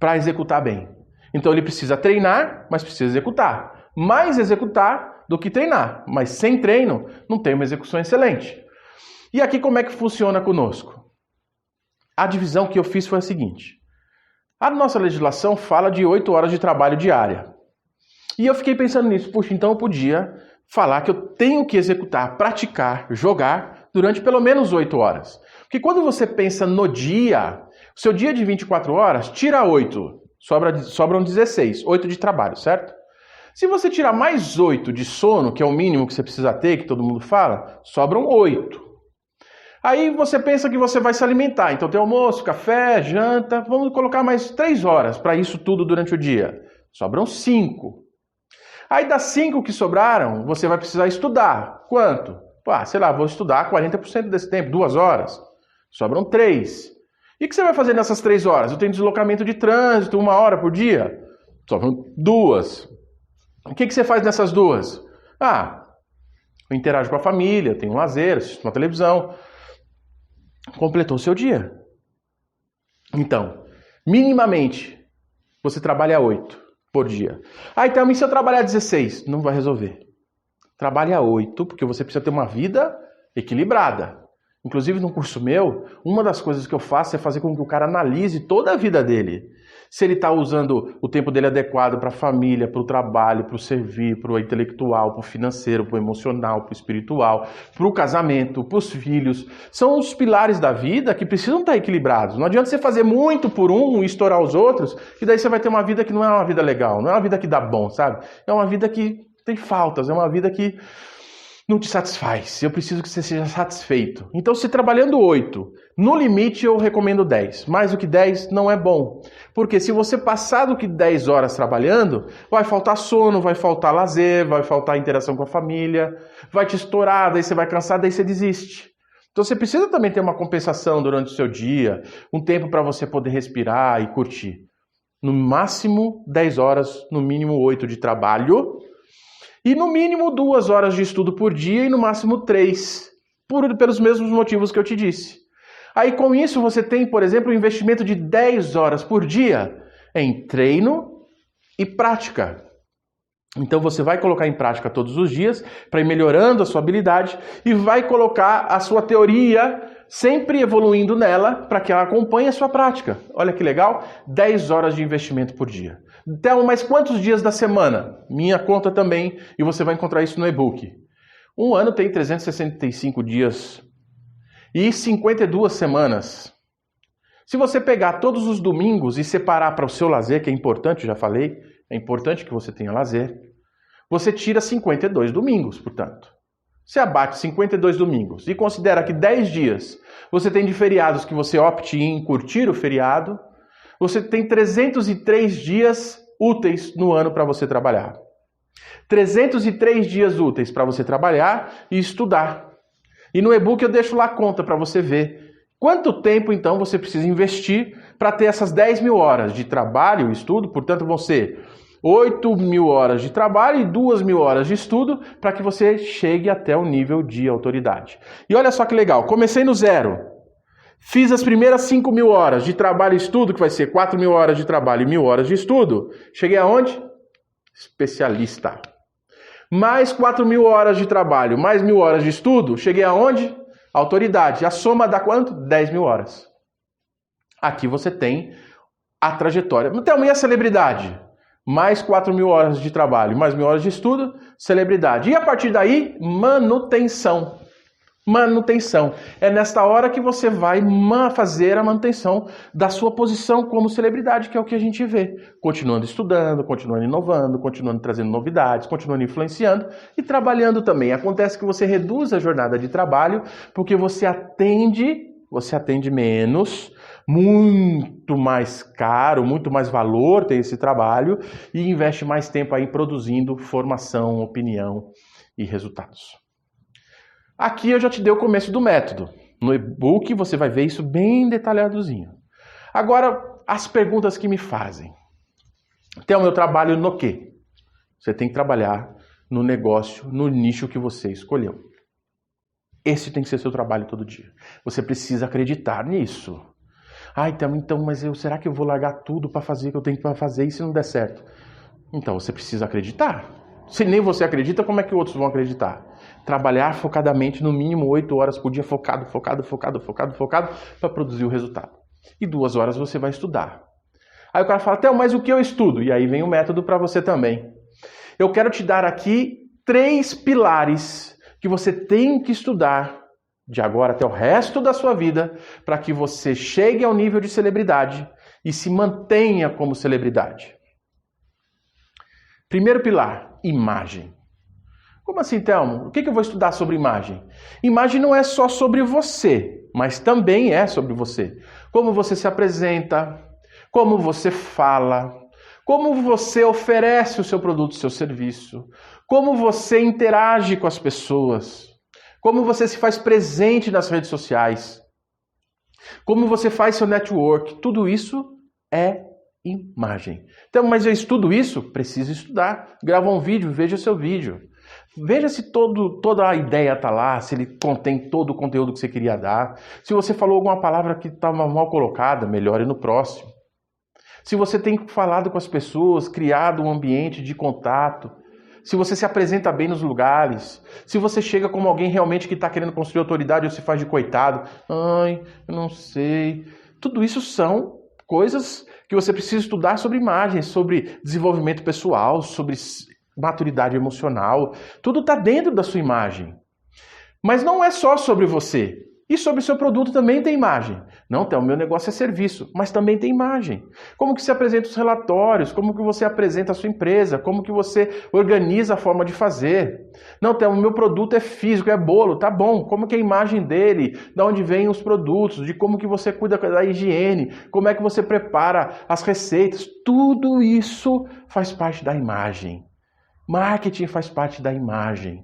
para executar bem. Então ele precisa treinar, mas precisa executar. Mais executar do que treinar, mas sem treino não tem uma execução excelente. E aqui como é que funciona conosco? A divisão que eu fiz foi a seguinte. A nossa legislação fala de 8 horas de trabalho diária. E eu fiquei pensando nisso, puxa, então eu podia falar que eu tenho que executar, praticar, jogar durante pelo menos 8 horas. Porque quando você pensa no dia, o seu dia de 24 horas, tira 8, sobram 16, 8 de trabalho, certo? Se você tirar mais 8 de sono, que é o mínimo que você precisa ter, que todo mundo fala, sobram 8. Aí você pensa que você vai se alimentar. Então tem almoço, café, janta. Vamos colocar mais 3 horas para isso tudo durante o dia. Sobram 5. Aí das 5 que sobraram, você vai precisar estudar. Quanto? Sei lá, vou estudar 40% desse tempo, 2 horas. Sobram 3. E o que você vai fazer nessas 3 horas? Eu tenho deslocamento de trânsito, 1 hora por dia. Sobram 2. O que você faz nessas 2? Eu interajo com a família, tenho um lazer, assisto uma televisão. Completou o seu dia. Então, minimamente, você trabalha 8 por dia. Então, e se eu trabalhar 16? Não vai resolver. Trabalha 8, porque você precisa ter uma vida equilibrada. Inclusive, no curso meu, uma das coisas que eu faço é fazer com que o cara analise toda a vida dele. Se ele está usando o tempo dele adequado para a família, para o trabalho, para o servir, para o intelectual, para o financeiro, para o emocional, para o espiritual, para o casamento, para os filhos. São os pilares da vida que precisam estar equilibrados. Não adianta você fazer muito por um e estourar os outros, que daí você vai ter uma vida que não é uma vida legal, não é uma vida que dá bom, sabe? É uma vida que tem faltas, é uma vida que não te satisfaz. Eu preciso que você seja satisfeito. Então, se trabalhando 8, no limite eu recomendo 10. Mais do que 10 não é bom. Porque se você passar do que 10 horas trabalhando, vai faltar sono, vai faltar lazer, vai faltar interação com a família, vai te estourar, daí você vai cansar, daí você desiste. Então você precisa também ter uma compensação durante o seu dia, um tempo para você poder respirar e curtir. No máximo 10 horas, no mínimo 8 de trabalho. E no mínimo 2 horas de estudo por dia e no máximo 3, pelos mesmos motivos que eu te disse. Aí com isso você tem, por exemplo, um investimento de 10 horas por dia em treino e prática. Então você vai colocar em prática todos os dias para ir melhorando a sua habilidade e vai colocar a sua teoria sempre evoluindo nela para que ela acompanhe a sua prática. Olha que legal, 10 horas de investimento por dia. Então, mas quantos dias da semana? Minha conta também, e você vai encontrar isso no e-book. Um ano tem 365 dias e 52 semanas. Se você pegar todos os domingos e separar para o seu lazer, que é importante, já falei, é importante que você tenha lazer, você tira 52 domingos, portanto. Você abate 52 domingos e considera que 10 dias você tem de feriados que você opte em curtir o feriado, você tem 303 dias úteis no ano para você trabalhar. 303 dias úteis para você trabalhar e estudar. E no e-book eu deixo lá a conta para você ver quanto tempo então você precisa investir para ter essas 10 mil horas de trabalho e estudo, portanto vão ser 8 mil horas de trabalho e 2 mil horas de estudo para que você chegue até o nível de autoridade. E olha só que legal, comecei no zero, fiz as primeiras 5 mil horas de trabalho e estudo, que vai ser 4 mil horas de trabalho e 1.000 horas de estudo, cheguei aonde? Especialista. Mais 4 mil horas de trabalho, mais 1.000 horas de estudo, cheguei aonde? Autoridade. A soma dá quanto? 10 mil horas. Aqui você tem a trajetória. Então, e a celebridade? Mais 4 mil horas de trabalho, mais 1.000 horas de estudo, celebridade. E a partir daí, manutenção. Manutenção. É nesta hora que você vai fazer a manutenção da sua posição como celebridade, que é o que a gente vê. Continuando estudando, continuando inovando, continuando trazendo novidades, continuando influenciando e trabalhando também. Acontece que você reduz a jornada de trabalho porque você atende menos, muito mais caro, muito mais valor tem esse trabalho e investe mais tempo aí produzindo formação, opinião e resultados. Aqui eu já te dei o começo do método. No e-book você vai ver isso bem detalhadozinho. Agora, as perguntas que me fazem. Tem o meu trabalho no quê? Você tem que trabalhar no negócio, no nicho que você escolheu. Esse tem que ser seu trabalho todo dia. Você precisa acreditar nisso. Então, mas será que eu vou largar tudo para fazer o que eu tenho para fazer e se não der certo? Então, você precisa acreditar. Se nem você acredita, como é que outros vão acreditar? Trabalhar focadamente, no mínimo 8 horas por dia, focado, para produzir o resultado. E 2 horas você vai estudar. Aí o cara fala, Theo, mas o que eu estudo? E aí vem o método para você também. Eu quero te dar aqui 3 pilares que você tem que estudar de agora até o resto da sua vida para que você chegue ao nível de celebridade e se mantenha como celebridade. Primeiro pilar, imagem. Como assim, Thelmo? O que eu vou estudar sobre imagem? Imagem não é só sobre você, mas também é sobre você. Como você se apresenta, como você fala, como você oferece o seu produto, o seu serviço, como você interage com as pessoas, como você se faz presente nas redes sociais, como você faz seu network. Tudo isso é imagem. Então, mas eu estudo isso? Preciso estudar. Grava um vídeo, veja o seu vídeo. Veja se toda a ideia está lá, se ele contém todo o conteúdo que você queria dar. Se você falou alguma palavra que estava mal colocada, melhore no próximo. Se você tem falado com as pessoas, criado um ambiente de contato, se você se apresenta bem nos lugares, se você chega como alguém realmente que está querendo construir autoridade ou se faz de coitado, eu não sei. Tudo isso são coisas que você precisa estudar sobre imagem, sobre desenvolvimento pessoal, sobre maturidade emocional. Tudo está dentro da sua imagem. Mas não é só sobre você. E sobre o seu produto também tem imagem. Não, o meu negócio é serviço, mas também tem imagem. Como que se apresenta os relatórios, como que você apresenta a sua empresa, como que você organiza a forma de fazer. Não, o meu produto é físico, é bolo, tá bom. Como que é a imagem dele, de onde vêm os produtos, de como que você cuida da higiene, como é que você prepara as receitas. Tudo isso faz parte da imagem. Marketing faz parte da imagem.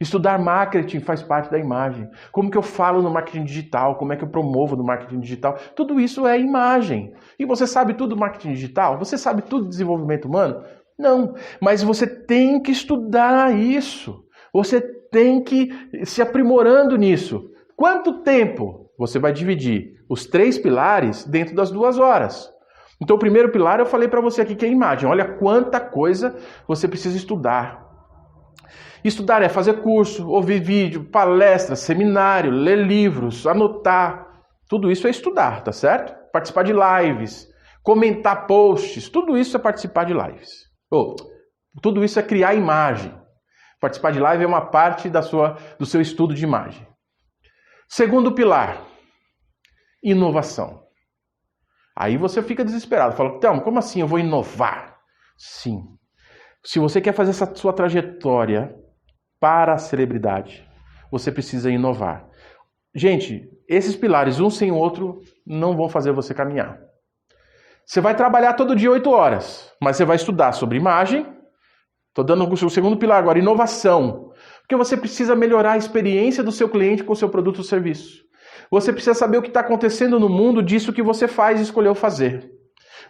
Estudar marketing faz parte da imagem. Como que eu falo no marketing digital, como é que eu promovo no marketing digital. Tudo isso é imagem. E você sabe tudo do marketing digital? Você sabe tudo do desenvolvimento humano? Não. Mas você tem que estudar isso. Você tem que se aprimorando nisso. Quanto tempo você vai dividir os 3 pilares dentro das 2 horas? Então o primeiro pilar eu falei para você aqui que é a imagem. Olha quanta coisa você precisa estudar. Estudar é fazer curso, ouvir vídeo, palestra, seminário, ler livros, anotar. Tudo isso é estudar, tá certo? Participar de lives, comentar posts, tudo isso é participar de lives. Tudo isso é criar imagem. Participar de live é uma parte do seu estudo de imagem. Segundo pilar, inovação. Aí você fica desesperado, fala, Thelmo, como assim eu vou inovar? Sim. Se você quer fazer essa sua trajetória para a celebridade, você precisa inovar. Gente, esses pilares, um sem o outro, não vão fazer você caminhar. Você vai trabalhar todo dia 8 horas, mas você vai estudar sobre imagem. Estou dando o segundo pilar agora, inovação. Porque você precisa melhorar a experiência do seu cliente com o seu produto ou serviço. Você precisa saber o que está acontecendo no mundo disso que você faz e escolheu fazer.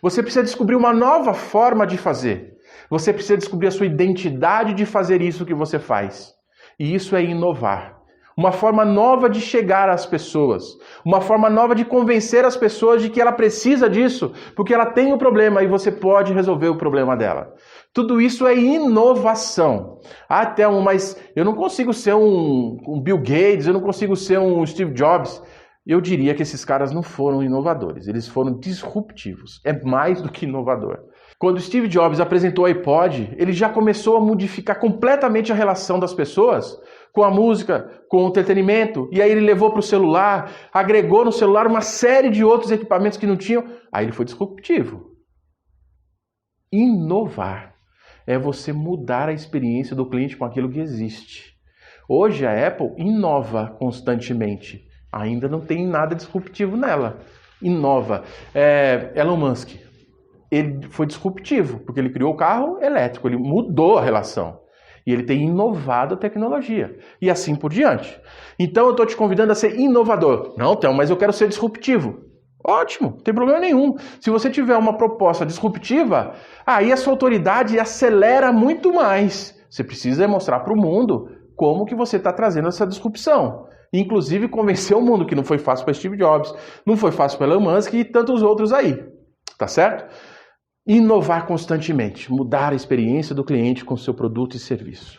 Você precisa descobrir uma nova forma de fazer. Você precisa descobrir a sua identidade de fazer isso que você faz. E isso é inovar. Uma forma nova de chegar às pessoas. Uma forma nova de convencer as pessoas de que ela precisa disso, porque ela tem um problema e você pode resolver o problema dela. Tudo isso é inovação. Até mas eu não consigo ser um Bill Gates, eu não consigo ser um Steve Jobs. Eu diria que esses caras não foram inovadores, eles foram disruptivos. É mais do que inovador. Quando Steve Jobs apresentou o iPod, ele já começou a modificar completamente a relação das pessoas com a música, com o entretenimento, e aí ele levou para o celular, agregou no celular uma série de outros equipamentos que não tinham. Aí ele foi disruptivo. Inovar é você mudar a experiência do cliente com aquilo que existe. Hoje a Apple inova constantemente. Ainda não tem nada disruptivo nela. Inova. Elon Musk, ele foi disruptivo, porque ele criou o carro elétrico, ele mudou a relação. E ele tem inovado a tecnologia. E assim por diante. Então eu estou te convidando a ser inovador. Não, Théo, mas eu quero ser disruptivo. Ótimo, não tem problema nenhum. Se você tiver uma proposta disruptiva, aí a sua autoridade acelera muito mais. Você precisa mostrar para o mundo como que você está trazendo essa disrupção. Inclusive convencer o mundo, que não foi fácil para Steve Jobs, não foi fácil para Elon Musk e tantos outros aí. Tá certo? Inovar constantemente, mudar a experiência do cliente com seu produto e serviço.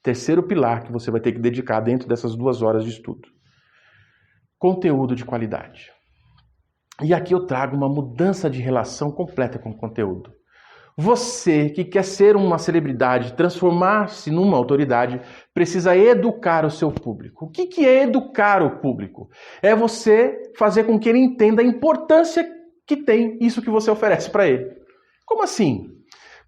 Terceiro pilar que você vai ter que dedicar dentro dessas 2 horas de estudo. Conteúdo de qualidade. E aqui eu trago uma mudança de relação completa com o conteúdo. Você que quer ser uma celebridade, transformar-se numa autoridade, precisa educar o seu público. O que é educar o público? É você fazer com que ele entenda a importância que tem isso que você oferece para ele. Como assim?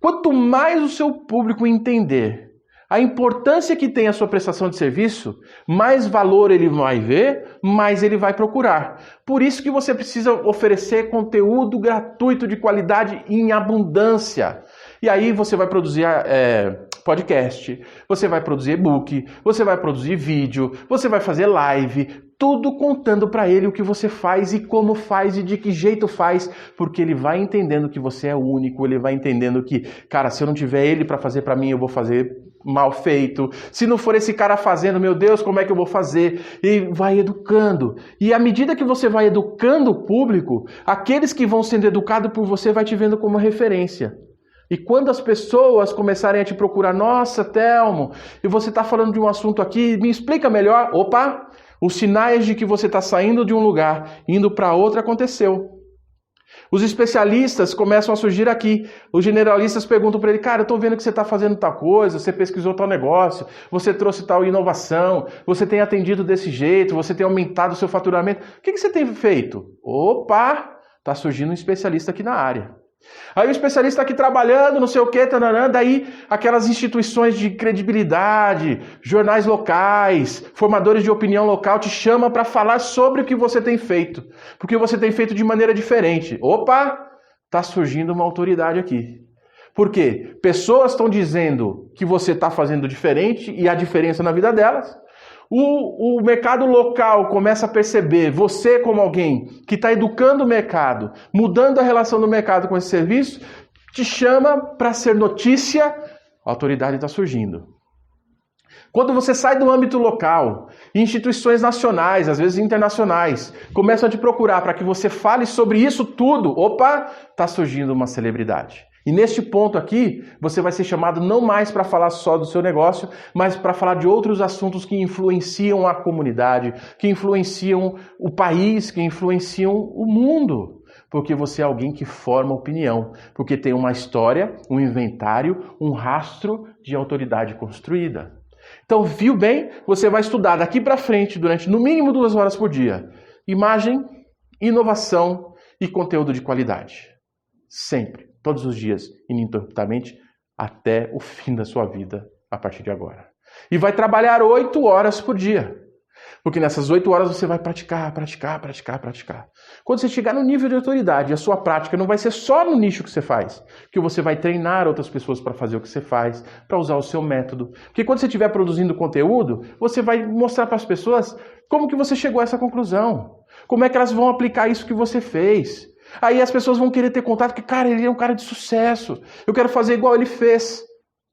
Quanto mais o seu público entender a importância que tem a sua prestação de serviço, mais valor ele vai ver, mais ele vai procurar. Por isso que você precisa oferecer conteúdo gratuito de qualidade em abundância. E aí você vai produzir podcast, você vai produzir e-book, você vai produzir vídeo, você vai fazer live, tudo contando para ele o que você faz e como faz e de que jeito faz, porque ele vai entendendo que você é único, ele vai entendendo que, cara, se eu não tiver ele para fazer para mim, eu vou fazer mal feito. Se não for esse cara fazendo, meu Deus, como é que eu vou fazer? E vai educando. E à medida que você vai educando o público, aqueles que vão sendo educados por você vai te vendo como referência. E quando as pessoas começarem a te procurar, nossa, Thelmo, e você está falando de um assunto aqui, me explica melhor. Opa, os sinais de que você está saindo de um lugar, indo para outro, aconteceu. Os especialistas começam a surgir aqui. Os generalistas perguntam para ele, cara, eu estou vendo que você está fazendo tal coisa, você pesquisou tal negócio, você trouxe tal inovação, você tem atendido desse jeito, você tem aumentado o seu faturamento. O que você tem feito? Opa, está surgindo um especialista aqui na área. Aí o especialista aqui trabalhando, não sei o que, daí aquelas instituições de credibilidade, jornais locais, formadores de opinião local te chamam para falar sobre o que você tem feito, porque você tem feito de maneira diferente. Opa, está surgindo uma autoridade aqui. Por quê? Pessoas estão dizendo que você está fazendo diferente e há diferença na vida delas. O mercado local começa a perceber você como alguém que está educando o mercado, mudando a relação do mercado com esse serviço, te chama para ser notícia, a autoridade está surgindo. Quando você sai do âmbito local, instituições nacionais, às vezes internacionais, começam a te procurar para que você fale sobre isso tudo, opa, está surgindo uma celebridade. E neste ponto aqui, você vai ser chamado não mais para falar só do seu negócio, mas para falar de outros assuntos que influenciam a comunidade, que influenciam o país, que influenciam o mundo. Porque você é alguém que forma opinião, porque tem uma história, um inventário, um rastro de autoridade construída. Então, viu bem? Você vai estudar daqui para frente, durante no mínimo 2 horas por dia, imagem, inovação e conteúdo de qualidade. Sempre. Todos os dias, ininterruptamente, até o fim da sua vida a partir de agora. E vai trabalhar 8 horas por dia. Porque nessas 8 horas você vai praticar. Quando você chegar no nível de autoridade, a sua prática não vai ser só no nicho que você faz, que você vai treinar outras pessoas para fazer o que você faz, para usar o seu método. Porque quando você estiver produzindo conteúdo, você vai mostrar para as pessoas como que você chegou a essa conclusão. Como é que elas vão aplicar isso que você fez. Aí as pessoas vão querer ter contato, porque, cara, ele é um cara de sucesso. Eu quero fazer igual ele fez.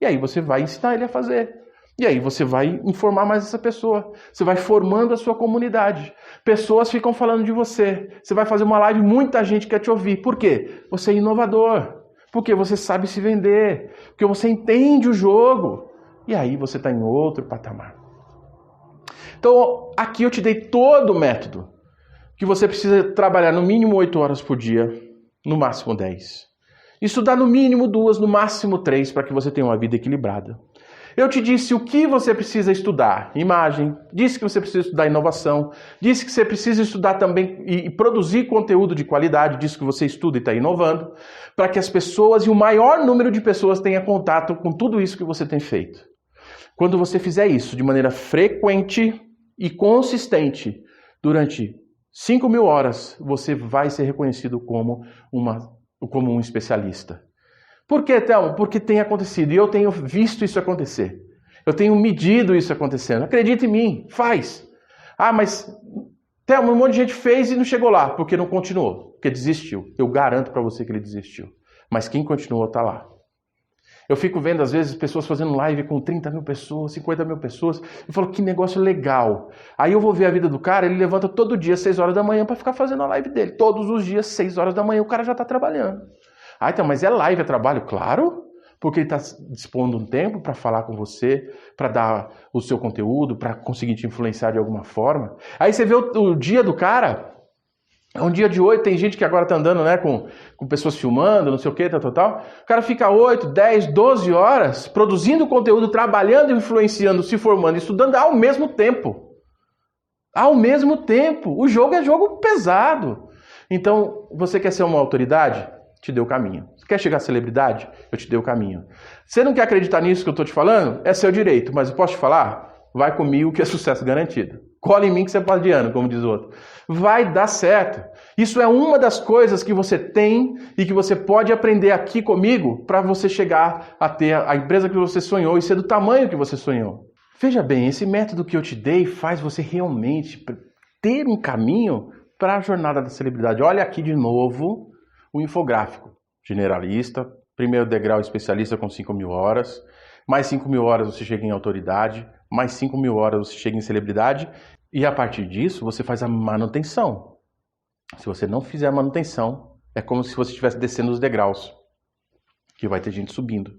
E aí você vai ensinar ele a fazer. E aí você vai informar mais essa pessoa. Você vai formando a sua comunidade. Pessoas ficam falando de você. Você vai fazer uma live, muita gente quer te ouvir. Por quê? Você é inovador. Porque você sabe se vender. Porque você entende o jogo. E aí você está em outro patamar. Então, aqui eu te dei todo o método. Que você precisa trabalhar no mínimo 8 horas por dia. No máximo 10. Estudar no mínimo 2, no máximo 3, para que você tenha uma vida equilibrada. Eu te disse o que você precisa estudar. Imagem, disse que você precisa estudar inovação, disse que você precisa estudar também e produzir conteúdo de qualidade, disse que você estuda e está inovando, para que as pessoas e o maior número de pessoas tenha contato com tudo isso que você tem feito. Quando você fizer isso de maneira frequente e consistente, durante 5.000 horas, você vai ser reconhecido como um especialista. Por quê, Thelmo? Porque tem acontecido. E eu tenho visto isso acontecer. Eu tenho medido isso acontecendo. Acredita em mim. Faz. Ah, mas, Thelmo, um monte de gente fez e não chegou lá. Porque não continuou. Porque desistiu. Eu garanto para você que ele desistiu. Mas quem continuou está lá. Eu fico vendo, às vezes, pessoas fazendo live com 30.000 pessoas, 50.000 pessoas. Eu falo, que negócio legal. Aí eu vou ver a vida do cara, ele levanta todo dia, 6 horas da manhã, para ficar fazendo a live dele. Todos os dias, 6 horas da manhã, o cara já está trabalhando. Ah, então, mas é live, é trabalho? Claro, porque ele está dispondo um tempo para falar com você, para dar o seu conteúdo, para conseguir te influenciar de alguma forma. Aí você vê o dia do cara, é um dia de 8, tem gente que agora está andando, né, com pessoas filmando, não sei o que, tal. O cara fica 8, 10, 12 horas produzindo conteúdo, trabalhando, influenciando, se formando, estudando ao mesmo tempo. Ao mesmo tempo. O jogo é jogo pesado. Então, você quer ser uma autoridade? Te dei o caminho. Você quer chegar à celebridade? Eu te dei o caminho. Você não quer acreditar nisso que eu estou te falando? É seu direito, mas eu posso te falar? Vai comigo que é sucesso garantido. Cola em mim que você é padiano, como diz o outro. Vai dar certo. Isso é uma das coisas que você tem e que você pode aprender aqui comigo para você chegar a ter a empresa que você sonhou e ser do tamanho que você sonhou. Veja bem, esse método que eu te dei faz você realmente ter um caminho para a jornada da celebridade. Olha aqui de novo o infográfico. Generalista, primeiro degrau especialista com 5.000 horas, mais 5.000 horas você chega em autoridade, mais 5.000 horas você chega em celebridade e a partir disso você faz a manutenção. Se você não fizer a manutenção, é como se você estivesse descendo os degraus, que vai ter gente subindo,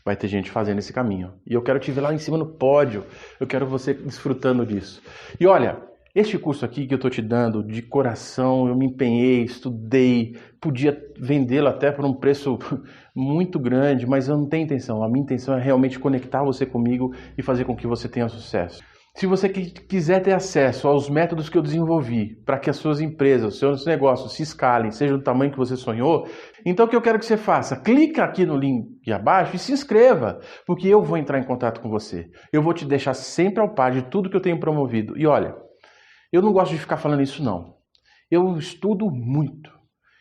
vai ter gente fazendo esse caminho. E eu quero te ver lá em cima no pódio, eu quero você desfrutando disso. E olha, este curso aqui que eu estou te dando, de coração, eu me empenhei, estudei, podia vendê-lo até por um preço muito grande, mas eu não tenho intenção. A minha intenção é realmente conectar você comigo e fazer com que você tenha sucesso. Se você quiser ter acesso aos métodos que eu desenvolvi para que as suas empresas, os seus negócios se escalem, sejam do tamanho que você sonhou, então o que eu quero que você faça? Clica aqui no link abaixo e se inscreva, porque eu vou entrar em contato com você. Eu vou te deixar sempre ao par de tudo que eu tenho promovido. E olha, eu não gosto de ficar falando isso não. Eu estudo muito.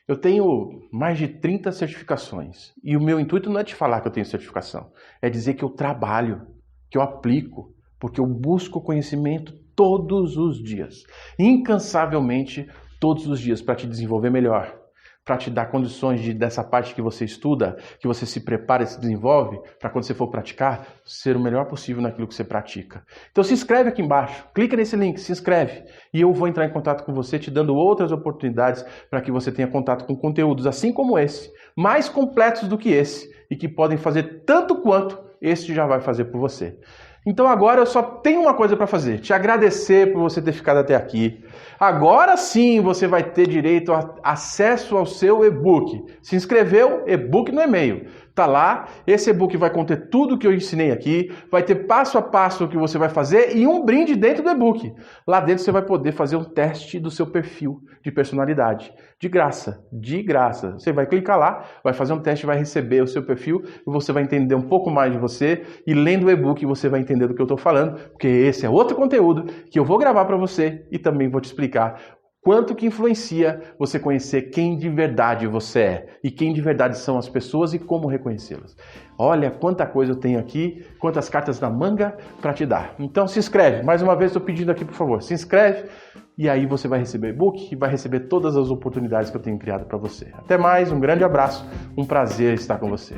Eu tenho mais de 30 certificações. E o meu intuito não é te falar que eu tenho certificação. É dizer que eu trabalho, que eu aplico, porque eu busco conhecimento todos os dias. Incansavelmente, todos os dias, para te desenvolver melhor. Para te dar condições dessa parte que você estuda, que você se prepara e se desenvolve, para quando você for praticar, ser o melhor possível naquilo que você pratica. Então se inscreve aqui embaixo, clica nesse link, se inscreve, e eu vou entrar em contato com você, te dando outras oportunidades para que você tenha contato com conteúdos assim como esse, mais completos do que esse, e que podem fazer tanto quanto este já vai fazer por você. Então agora eu só tenho uma coisa para fazer, te agradecer por você ter ficado até aqui. Agora sim você vai ter direito a acesso ao seu e-book. Se inscreveu, e-book no e-mail. Tá lá, esse e-book vai conter tudo que eu ensinei aqui, vai ter passo a passo o que você vai fazer e um brinde dentro do e-book. Lá dentro você vai poder fazer um teste do seu perfil de personalidade. De graça, de graça. Você vai clicar lá, vai fazer um teste, vai receber o seu perfil e você vai entender um pouco mais de você e lendo o e-book você vai entender do que eu estou falando, porque esse é outro conteúdo que eu vou gravar para você e também vou te explicar quanto que influencia você conhecer quem de verdade você é e quem de verdade são as pessoas e como reconhecê-las. Olha quanta coisa eu tenho aqui, quantas cartas na manga para te dar. Então se inscreve, mais uma vez estou pedindo aqui por favor, se inscreve e aí você vai receber o e-book e vai receber todas as oportunidades que eu tenho criado para você. Até mais, um grande abraço, um prazer estar com você.